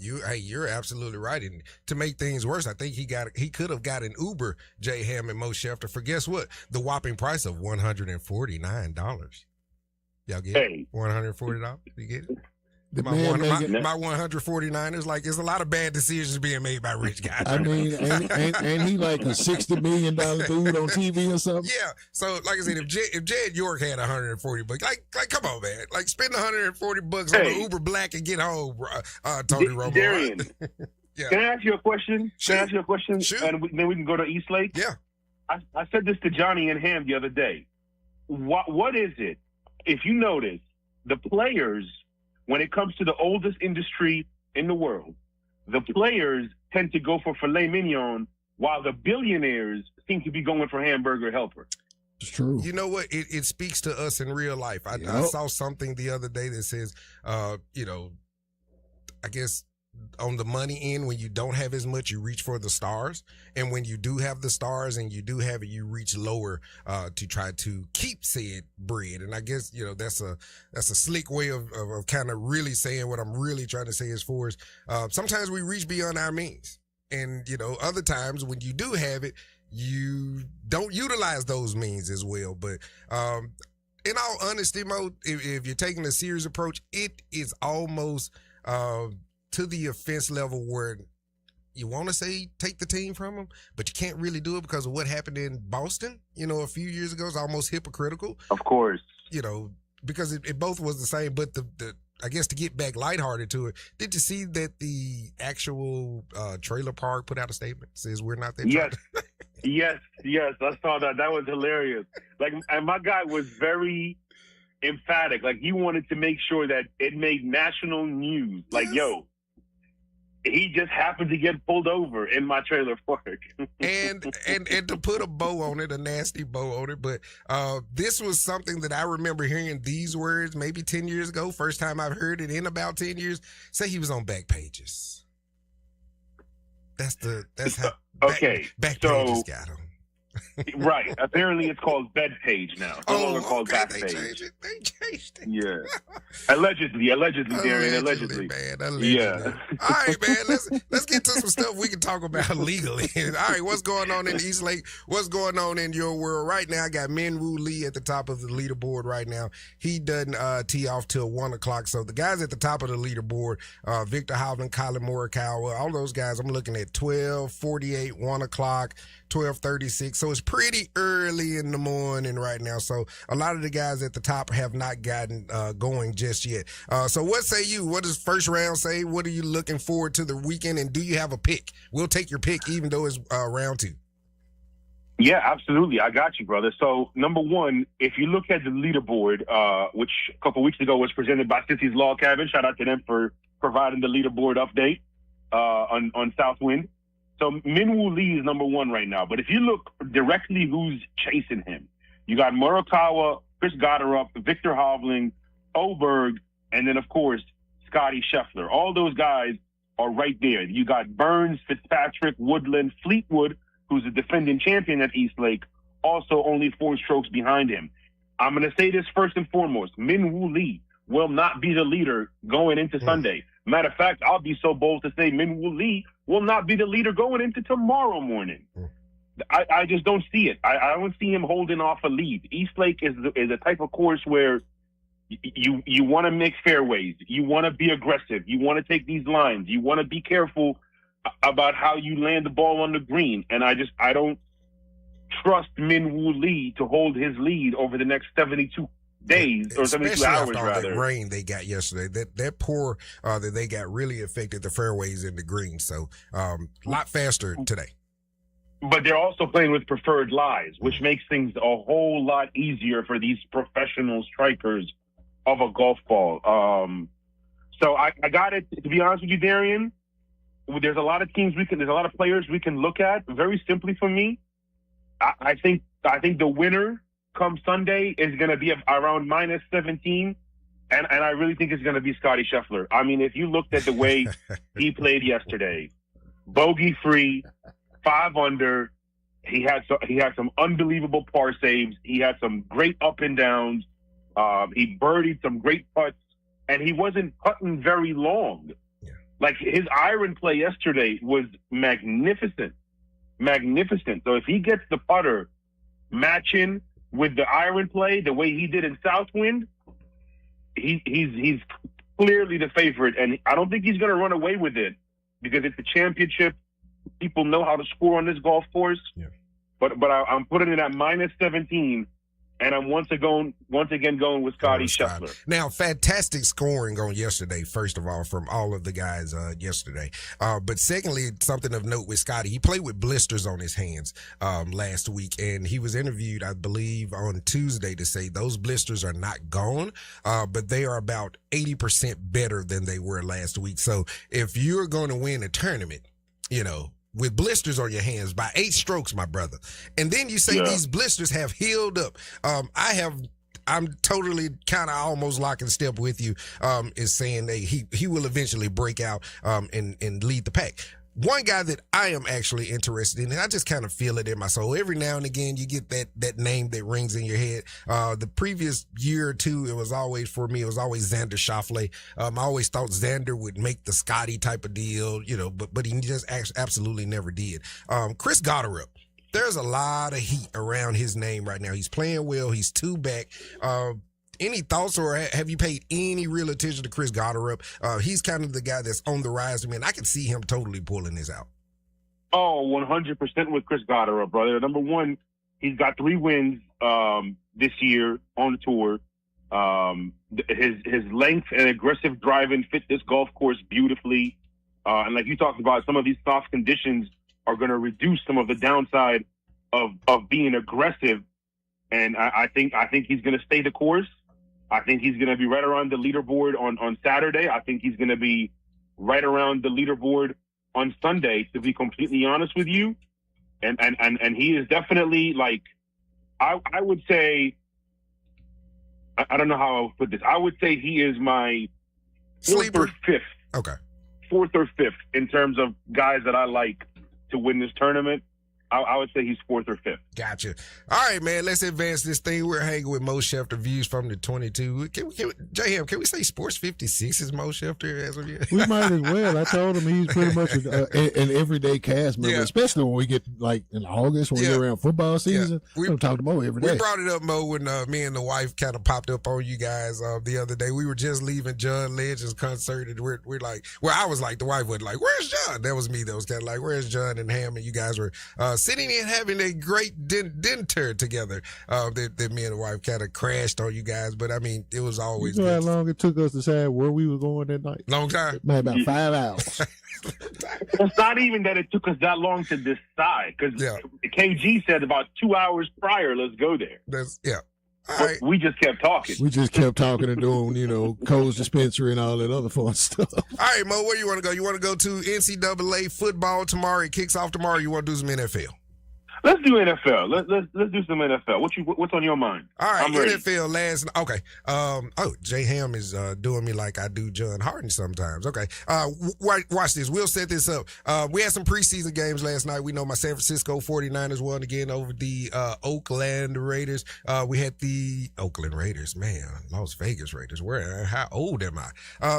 You're absolutely right. And to make things worse, I think he could have got an Uber, J. Ham and Mo Schefter, for guess what? The whopping price of $149. Y'all get it? $140? You get it? My 149 is like, it's a lot of bad decisions being made by rich guys.
I mean, and he like a $60 million dude on TV or something.
Yeah. So, like I said, if Jed York had $140, like come on, man, like spend $140 on the Uber Black and get home, Tony Romo.
Darian,
yeah.
Can I ask you a question?
Sure.
Can I ask you a question?
Sure.
And then we can go to East Lake.
Yeah.
I said this to Johnny and Ham the other day. What is it? If you notice, the players, when it comes to the oldest industry in the world, the players tend to go for filet mignon while the billionaires seem to be going for hamburger helper.
It's true.
You know what? It speaks to us in real life. I saw something the other day that says, I guess on the money end, when you don't have as much, you reach for the stars. And when you do have the stars and you do have it, you reach lower to try to keep said bread. And I guess, that's a slick way of kind of really saying what I'm really trying to say as far as sometimes we reach beyond our means. And, other times when you do have it, you don't utilize those means as well. But in all honesty, Mo, if you're taking a serious approach, it is almost to the offense level where you want to say take the team from them, but you can't really do it because of what happened in Boston, a few years ago. It's almost hypocritical.
Of course.
Because it both was the same, but the I guess to get back lighthearted to it, did you see that the actual trailer park put out a statement? Says we're not there.
Yes. Yes. I saw that. That was hilarious. And my guy was very emphatic. He wanted to make sure that it made national news. Yes. he just happened to get pulled over in my trailer park.
and to put a bow on it, a nasty bow on it. But this was something that I remember hearing these words maybe 10 years ago. First time I've heard it in about 10 years. Say he was on back pages. That's how back pages got him.
Right. Apparently it's called bed page now. It's no longer called back
they
page.
Changed it. They changed it.
Yeah. Allegedly, Darian. Allegedly.
Man, allegedly.
Yeah.
All right, man. Let's get to some stuff we can talk about legally. All right, what's going on in East Lake? What's going on in your world right now? I got Minwoo Lee at the top of the leaderboard right now. He doesn't tee off till 1 o'clock. So the guys at the top of the leaderboard, Victor Hovland, Colin Morikawa, all those guys, I'm looking at 12:48, 1 o'clock, 12:36. So it's pretty early in the morning right now. So a lot of the guys at the top have not gotten going just yet. So what say you? What does first round say? What are you looking forward to the weekend? And do you have a pick? We'll take your pick even though it's round 2.
Yeah, absolutely. I got you, brother. So number one, if you look at the leaderboard, which a couple weeks ago was presented by Sissy's Log Cabin, shout out to them for providing the leaderboard update on Southwind. So Minwoo Lee is number 1 right now. But if you look directly who's chasing him, you got Morikawa, Chris Gotterup, Victor Hovland, Oberg, and then, of course, Scotty Scheffler. All those guys are right there. You got Burns, Fitzpatrick, Woodland, Fleetwood, who's a defending champion at East Lake, also only 4 strokes behind him. I'm going to say this first and foremost. Minwoo Lee will not be the leader going into Sunday. Matter of fact, I'll be so bold to say Minwoo Lee will not be the leader going into tomorrow morning. I just don't see it. I don't see him holding off a lead. East Lake is a type of course where you want to make fairways. You want to be aggressive. You want to take these lines. You want to be careful about how you land the ball on the green. And I don't trust Minwoo Lee to hold his lead over the next 72 days or 72 hours,
after all
rather.
that rain they got yesterday, that pour that they got really affected the fairways and the greens. So a lot faster today.
But they're also playing with preferred lies, which makes things a whole lot easier for these professional strikers of a golf ball. So I got it. To be honest with you, Darian, there's a lot of there's a lot of players we can look at. Very simply for me, I think the winner come Sunday is going to be around -17, and I really think it's going to be Scotty Scheffler. I mean, if you looked at the way he played yesterday, bogey free, 5 under, he had some unbelievable par saves. He had some great up and downs. He birdied some great putts, and he wasn't putting very long. Yeah. Like his iron play yesterday was magnificent. So if he gets the putter matching with the iron play the way he did in Southwind, he's clearly the favorite, and I don't think he's going to run away with it because it's a championship. People know how to score on this golf course. Yeah. But I'm putting it at -17, and I'm once again going with Scotty Scheffler.
Now, fantastic scoring on yesterday, first of all, from all of the guys yesterday. But secondly, something of note with Scotty, he played with blisters on his hands last week, and he was interviewed, I believe, on Tuesday to say those blisters are not gone, but they are about 80% better than they were last week. So if you're going to win a tournament, with blisters on your hands by 8 strokes, my brother. And then you say these blisters have healed up. I'm totally kind of almost lock and step with you, is saying that he will eventually break out and lead the pack. One guy that I am actually interested in, and I just kind of feel it in my soul. Every now and again, you get that name that rings in your head. The previous year or two, it was always Xander Schauffele. I always thought Xander would make the Scotty type of deal, but he just absolutely never did. Chris Gotterup. There's a lot of heat around his name right now. He's playing well. He's 2 back. Any thoughts, or have you paid any real attention to Chris Gotterup? He's kind of the guy that's on the rise to me, and I can see him totally pulling this out.
Oh, 100% with Chris Gotterup, brother. Number one, he's got 3 wins this year on the tour. His length and aggressive driving fit this golf course beautifully. And like you talked about, some of these soft conditions are going to reduce some of the downside of being aggressive. And I think he's going to stay the course. I think he's going to be right around the leaderboard on Saturday. I think he's going to be right around the leaderboard on Sunday, to be completely honest with you. And he is definitely, like, I would say, I don't know how I would put this. I would say he is my fourth or fifth.
Okay.
Fourth or fifth in terms of guys that I like to win this tournament. I would say he's fourth or fifth.
Gotcha. All right, man. Let's advance this thing. We're hanging with Mo Schefter, views from the 22. J-Ham, can we say Sports 56 is Mo Schefter as of yet?
We might as well. I told him he's pretty much an everyday cast member, especially when we get like in August when we get around football season. We don't talk to Mo every day.
We brought it up, Mo, when me and the wife kind of popped up on you guys the other day. We were just leaving John Legend's concert, and we're like, well, I was like, the wife was like, where's John? That was me. That was kind of like, where's John and Ham? And you guys were sitting and having a great dinner together. That me and the wife kind of crashed on you guys, but I mean, it was always.
You know how long it took us to decide where we were going that night?
Long time.
Man, about 5 hours.
It's not even that it took us that long to decide, because KG said about 2 hours prior, let's go there.
All right.
We just kept talking.
We just kept talking and doing, Cole's dispensary and all that other fun stuff.
All right, Mo, where you want to go? You want to go to NCAA football tomorrow? It kicks off tomorrow. You want to do some NFL?
Let's do NFL. Let's do some NFL. What's on your mind?
All right,
I'm ready.
NFL last. Okay. J Ham is doing me like I do John Harden sometimes. Okay. Watch this. We'll set this up. We had some preseason games last night. We know my San Francisco 49ers won again over the Oakland Raiders. We had the Oakland Raiders, man, Las Vegas Raiders. How old am I?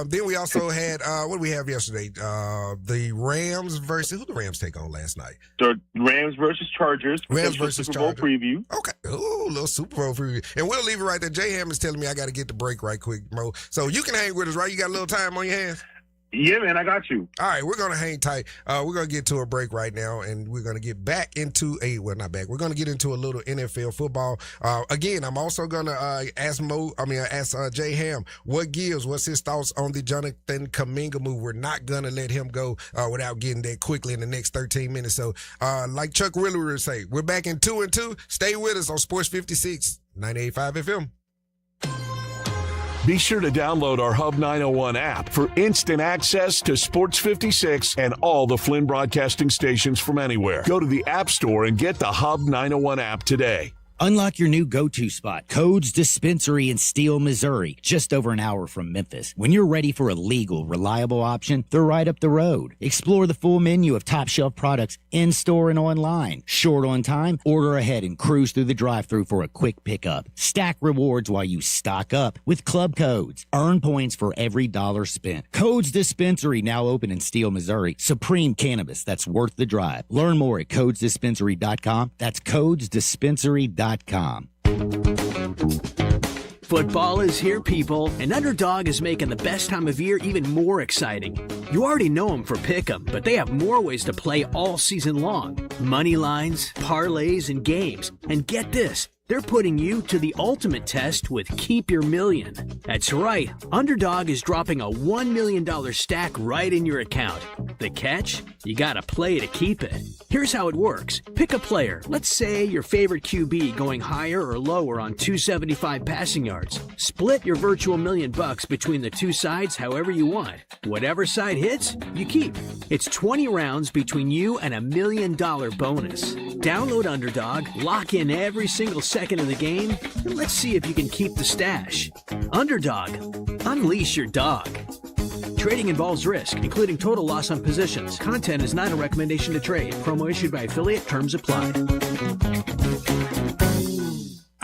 Then we also had what did we have yesterday? The Rams versus who the Rams take on last night?
The Rams versus Chargers.
Rams versus
Super Bowl
Chargers.
preview.
Okay. Ooh, little Super Bowl preview. And we'll leave it right there. J-Ham is telling me I got to get the break right quick, Mo. So you can hang with us, right? You got a little time on your hands?
Yeah, man, I got you.
All right, we're going to hang tight. We're going to get to a break right now, and we're going to get back into we're going to get into a little NFL football. Again, I'm also going to ask J-Ham what's his thoughts on the Jonathan Kuminga move. We're not going to let him go without getting there quickly in the next 13 minutes. So, like Chuck Willer would say, we're back in 2 and 2. Stay with us on Sports 56, 98.5 FM.
Be sure to download our Hub 901 app for instant access to Sports 56 and all the Flynn broadcasting stations from anywhere. Go to the App Store and get the Hub 901 app today.
Unlock your new go-to spot, Codes Dispensary in Steele, Missouri, just over an hour from Memphis. When you're ready for a legal, reliable option, they're right up the road. Explore the full menu of top-shelf products in-store and online. Short on time? Order ahead and cruise through the drive-thru for a quick pickup. Stack rewards while you stock up with Club Codes. Earn points for every dollar spent. Codes Dispensary, now open in Steele, Missouri. Supreme cannabis that's worth the drive. Learn more at codesdispensary.com. That's codesdispensary.com.
Football is here, people, and Underdog is making the best time of year even more exciting. You already know them for Pick'em, but they have more ways to play all season long. Money lines, parlays, and games. And get this, they're putting you to the ultimate test with Keep Your Million. That's right, Underdog is dropping a $1 million stack right in your account. The catch? You gotta play to keep it. Here's how it works. Pick a player, let's say your favorite QB going higher or lower on 275 passing yards. Split your virtual $1 million between the two sides however you want. Whatever side hits, you keep. It's 20 rounds between you and $1 million bonus. Download Underdog, lock in every single second of the game, and let's see if you can keep the stash. Underdog, unleash your dog. Trading involves risk, including total loss on positions. Content is not a recommendation to trade. Promo issued by affiliate. Terms apply.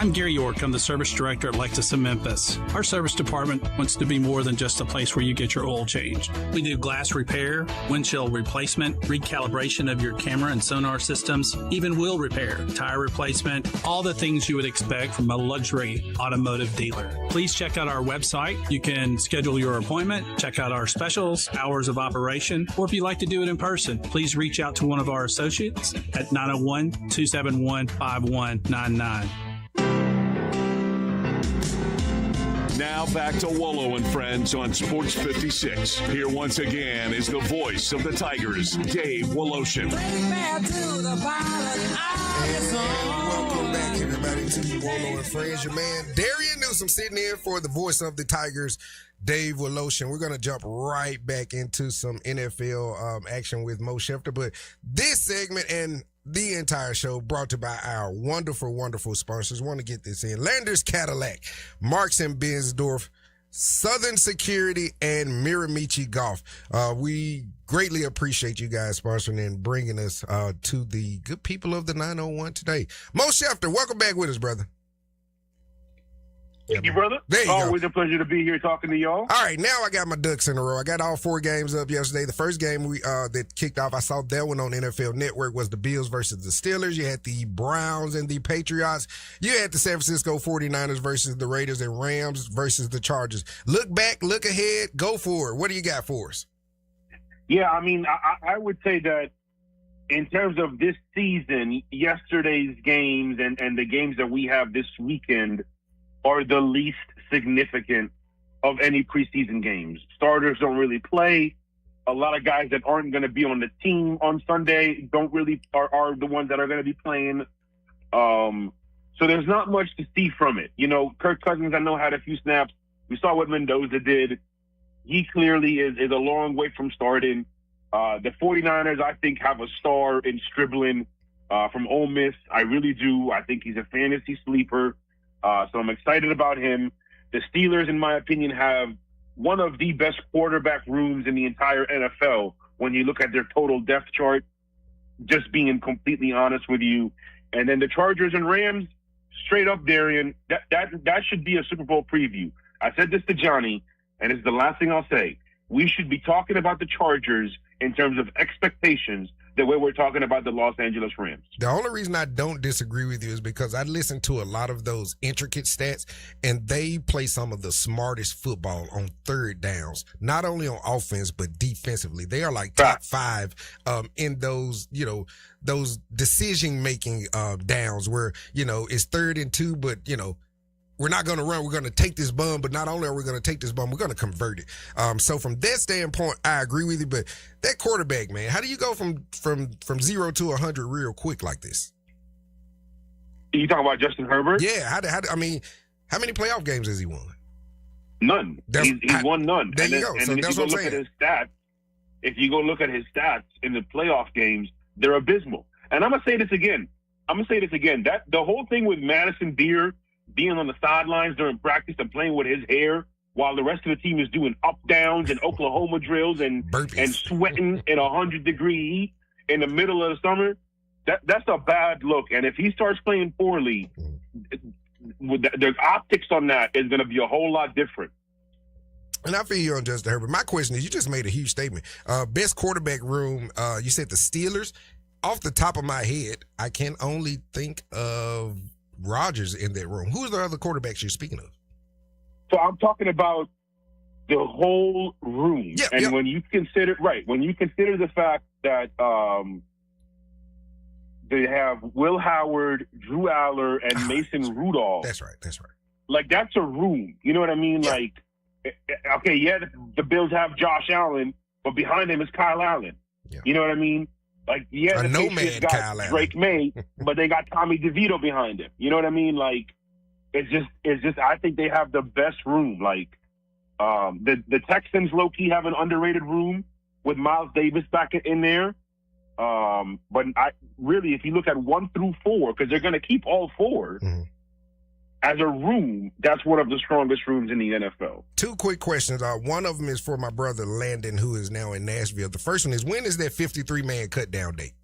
I'm Gary York. I'm the service director at Lexus of Memphis. Our service department wants to be more than just a place where you get your oil changed. We do glass repair, windshield replacement, recalibration of your camera and sonar systems, even wheel repair, tire replacement, all the things you would expect from a luxury automotive dealer. Please check out our website. You can schedule your appointment, check out our specials, hours of operation, or if you'd like to do it in person, please reach out to one of our associates at 901-271-5199.
Now back to Wolo and Friends on Sports 56. Here once again is the voice of the Tigers, Dave Woloshin.
Welcome back, everybody, to Wolo and Friends. Your man, Darian Newsom, sitting in for the voice of the Tigers, Dave Woloshin. We're going to jump right back into some NFL action with Mo Schefter. But this segment and the entire show brought to you by our wonderful, wonderful sponsors. Want to get this in. Landers Cadillac, Marks and Bensdorf, Southern Security, and Miramichi Golf. We greatly appreciate you guys sponsoring and bringing us to the good people of the 901 today. Mo Schefter, welcome back with us, brother.
Thank you, brother.
There you
Always
go.
a pleasure to be here talking to y'all.
All right, now I got my ducks in a row. I got all 4 games up yesterday. The first game we that kicked off, I saw that one on NFL Network, was the Bills versus the Steelers. You had the Browns and the Patriots. You had the San Francisco 49ers versus the Raiders, and Rams versus the Chargers. Look back, look ahead, go for it. What do you got for us?
Yeah, I mean, I would say that in terms of this season, yesterday's games and the games that we have this weekend are the least significant of any preseason games. Starters don't really play. A lot of guys that aren't going to be on the team on Sunday are the ones that are going to be playing. So there's not much to see from it. You know, Kirk Cousins, I know, had a few snaps. We saw what Mendoza did. He clearly is a long way from starting. The 49ers, I think, have a star in Striblin from Ole Miss. I really do. I think he's a fantasy sleeper. So I'm excited about him. The Steelers, in my opinion, have one of the best quarterback rooms in the entire NFL when you look at their total depth chart, just being completely honest with you. And then the Chargers and Rams, straight up, Darian, that should be a Super Bowl preview. I said this to Johnny, and it's the last thing I'll say. We should be talking about the Chargers in terms of expectations the way we're talking about the Los Angeles Rams.
The only reason I don't disagree with you is because I listened to a lot of those intricate stats, and they play some of the smartest football on third downs, not only on offense, but defensively. They are like top 5 in those, those decision-making downs where, it's 3rd and 2, but, we're not going to run. We're going to take this bum, but not only are we going to take this bum, we're going to convert it. So from that standpoint, I agree with you. But that quarterback, man, how do you go from 0 to 100 real quick like this?
You talking about Justin Herbert?
Yeah. How many playoff games has he won?
None. He's won none.
There you go.
And
So
then
that's what I'm saying.
If you go look at his stats in the playoff games, they're abysmal. And I'm gonna say this again. That the whole thing with Madison Beer being on the sidelines during practice and playing with his hair while the rest of the team is doing up downs and Oklahoma drills and sweating in 100-degree heat in the middle of the summer, that's a bad look. And if he starts playing poorly, the optics on that is going to be a whole lot different.
And I feel you on Justin Herbert. My question is, you just made a huge statement. Best quarterback room, you said the Steelers. Off the top of my head, I can only think of Rodgers in that room. Who's the other quarterbacks you're speaking of?
So I'm talking about the whole room. When you consider the fact that they have Will Howard, Drew Aller, and Mason Rudolph.
That's right.
Like, that's a room. You know what I mean? Yeah. Like, okay, yeah, the Bills have Josh Allen, but behind him is Kyle Allen. Yeah. You know what I mean? Like, yeah, the Patriots got Drake May, but they got Tommy DeVito behind him. You know what I mean? Like, it's just. I think they have the best room. Like, the Texans low-key have an underrated room with Miles Davis back in there. But if you look at 1 through 4, because they're going to keep all 4 as a room, that's one of the strongest rooms in the NFL. 2 quick questions.
One of them is for my brother Landon, who is now in Nashville. The first one is, when is that 53-man cut down date?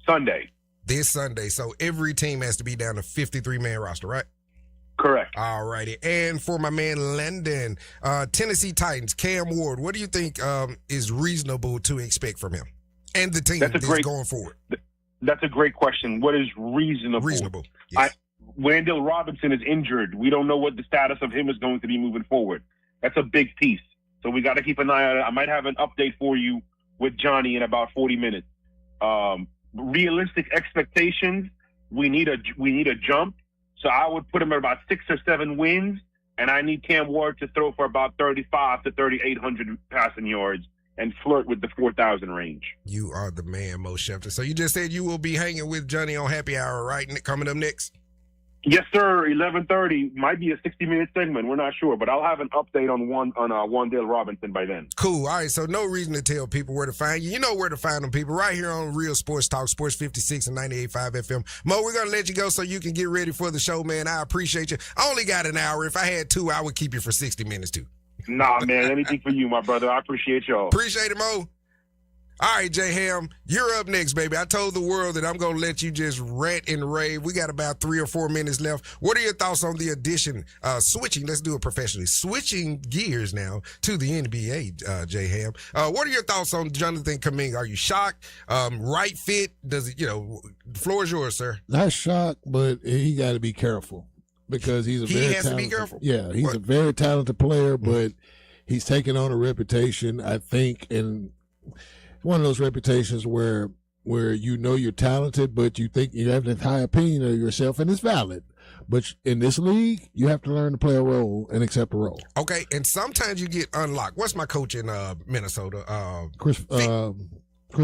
Sunday.
This Sunday. So every team has to be down to 53-man roster, right?
Correct.
All righty. And for my man Landon, Tennessee Titans, Cam Ward, what do you think is reasonable to expect from him and the team going forward?
That's a great question. What is reasonable?
Reasonable. Yes.
Wendell Robinson is injured. We don't know what the status of him is going to be moving forward. That's a big piece. So we got to keep an eye on it. I might have an update for you with Johnny in about 40 minutes. Realistic expectations, we need a jump. So I would put him at about 6 or 7 wins and I need Cam Ward to throw for about 35 to 3,800 passing yards and flirt with the 4,000 range.
You are the man, Mo Schefter. So you just said you will be hanging with Johnny on Happy Hour, right? Coming up next?
Yes, sir. 11:30 might be a 60-minute segment. We're not sure, but I'll have an update on Wandale Robinson by then.
Cool. All right. So no reason to tell people where to find you. You know where to find them, people. Right here on Real Sports Talk, Sports 56 and 98.5 FM. Mo, we're gonna let you go so you can get ready for the show, man. I appreciate you. I only got an hour. If I had 2, I would keep you for 60 minutes too.
Nah, man. Anything for you, my brother. I appreciate y'all.
Appreciate it, Mo. All right, J Ham, you're up next, baby. I told the world that I'm going to let you just rant and rave. We got about 3 or 4 minutes left. What are your thoughts on the addition, switching, let's do it professionally, switching gears now to the NBA, J Ham. What are your thoughts on Jonathan Kuminga? Are you shocked? Right fit? Does it, the floor is yours, sir.
Not shocked, but he got to be careful because he's a very
has
talented,
to be careful.
Yeah, he's a very talented player, but he's taking on a reputation, I think, and one of those reputations where you're talented, but you think you have this high opinion of yourself, and it's valid. But in this league, you have to learn to play a role and accept a role.
Okay, and sometimes you get unlocked. What's my coach in Minnesota?
Chris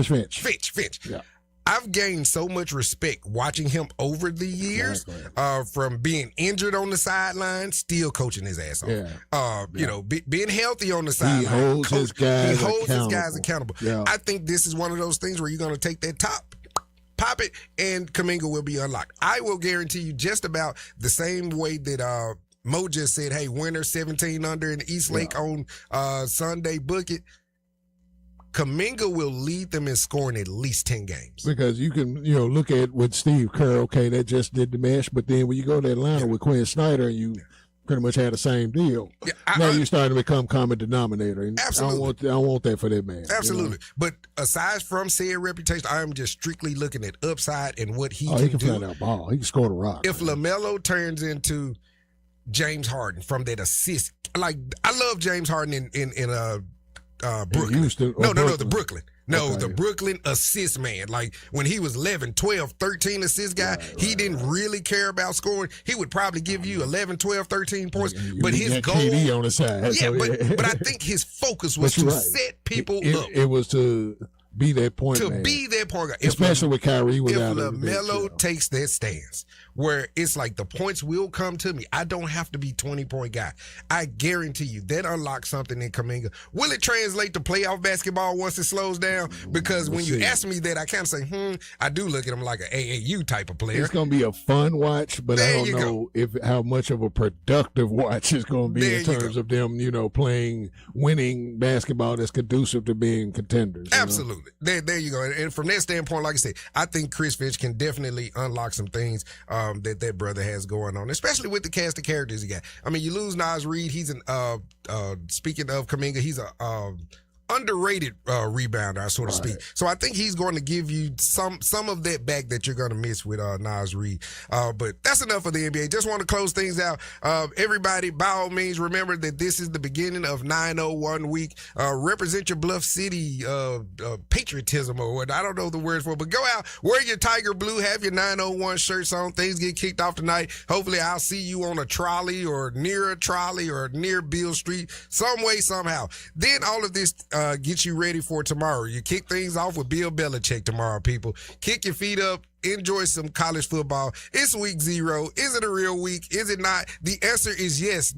Finch.
Finch.
Yeah.
I've gained so much respect watching him over the years, from being injured on the sideline, still coaching his ass off.
Yeah.
Being healthy on the sideline.
He holds his guys
accountable.
Yeah.
I think this is one of those things where you're going to take that top, pop it, and Kuminga will be unlocked. I will guarantee you just about the same way that Mo just said, hey, winner 17 under in East Lake on Sunday, book it. Kuminga will lead them in scoring at least 10 games.
Because you can, look at with Steve Kerr, okay, that just did the mesh, but then when you go to Atlanta with Quinn Snyder, you pretty much had the same deal. Yeah, now you're starting to become common denominator. And
absolutely.
I don't want that for that man.
Absolutely. But aside from said reputation, I am just strictly looking at upside and what he can do.
He can flat out ball. He can score the rock.
If LaMelo turns into James Harden from that assist, like I love James Harden in Brooklyn.
Houston,
the Brooklyn. The Brooklyn assist man. Like when he was 11, 12, 13 assist guy, he didn't really care about scoring. He would probably give you 11, 12, 13 points. But his goal.
KD on the side.
But I think his focus was to set people up.
It was to be that point man.
Be that point guy.
Especially with Kyrie without
if LaMelo takes that stance where it's like the points will come to me. I don't have to be 20-point guy. I guarantee you that unlocks something in Kuminga. Will it translate to playoff basketball once it slows down? Because when you ask me that, I kind of say, I do look at him like an AAU type of player.
It's going to be a fun watch, but I don't know how much of a productive watch it's going to be in terms of them, playing winning basketball that's conducive to being contenders.
Absolutely. There you go. And from that standpoint, like I said, I think Chris Finch can definitely unlock some things that brother has going on, especially with the cast of characters he got. I mean, you lose Naz Reid. He's speaking of Kuminga, he's a underrated rebounder, so to speak. So I think he's going to give you some of that back that you're going to miss with Naz Reid. But that's enough for the NBA. Just want to close things out. Everybody, by all means, remember that this is the beginning of 901 week. Represent your Bluff City patriotism or what. I don't know the words for it, but go out, wear your Tiger Blue, have your 901 shirts on. Things get kicked off tonight. Hopefully I'll see you on a trolley or near Beale Street, some way, somehow. Then all of this get you ready for tomorrow. You kick things off with Bill Belichick tomorrow, people. Kick your feet up. Enjoy some college football. It's week 0. Is it a real week? Is it not? The answer is yes.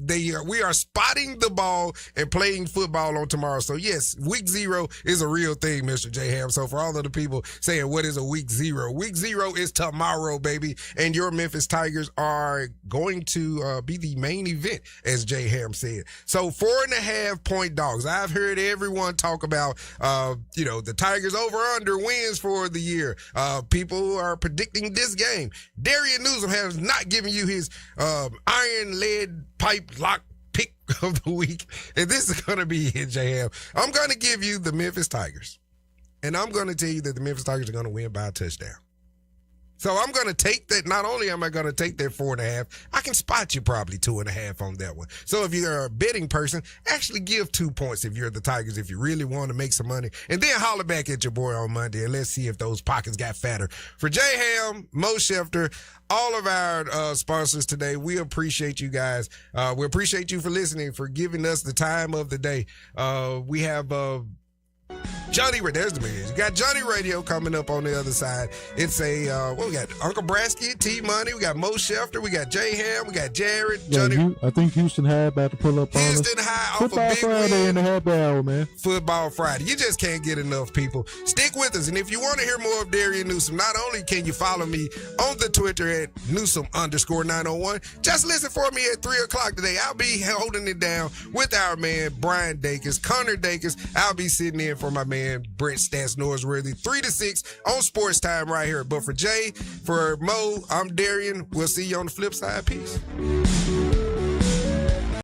We are spotting the ball and playing football on tomorrow. So yes, week 0 is a real thing, Mr. J Ham. So for all of the people saying, what is a week 0? Week 0 is tomorrow, baby. And your Memphis Tigers are going to be the main event, as J Ham said. So 4.5-point dogs. I've heard everyone talk about, the Tigers over/under wins for the year. People are predicting this game. Darian Newsom has not given you his iron lead pipe lock pick of the week, and this is going to be it, JM. I'm going to give you the Memphis Tigers, and I'm going to tell you that the Memphis Tigers are going to win by a touchdown. So I'm going to take that. Not only am I going to take that 4.5, I can spot you probably 2.5 on that one. So if you're a betting person, actually give 2 points if you're the Tigers, if you really want to make some money. And then holler back at your boy on Monday and let's see if those pockets got fatter. For Jay Ham, Mo Schefter, all of our sponsors today, we appreciate you guys. We appreciate you for listening, for giving us the time of the day. We have Johnny, there's the man. You got Johnny Radio coming up on the other side. It's what we got? Uncle Brasky, T Money, we got Mo Schefter, we got Jay Ham, we got Jared, Johnny.
I think Houston High about to pull up on us.
Houston High off a big
Friday
win.
in the happy hour, man.
Football Friday. You just can't get enough, people. Stick with us. And if you want to hear more of Darian Newsom, not only can you follow me on the Twitter at Newsom_901, just listen for me at 3 o'clock today. I'll be holding it down with our man, Brian Dacus, Connor Dacus. I'll be sitting in for my man, Brent Stats Norsworthy, 3 to 6 on Sports Time right here. But for Jay, for Mo, I'm Darian. We'll see you on the flip side. Peace.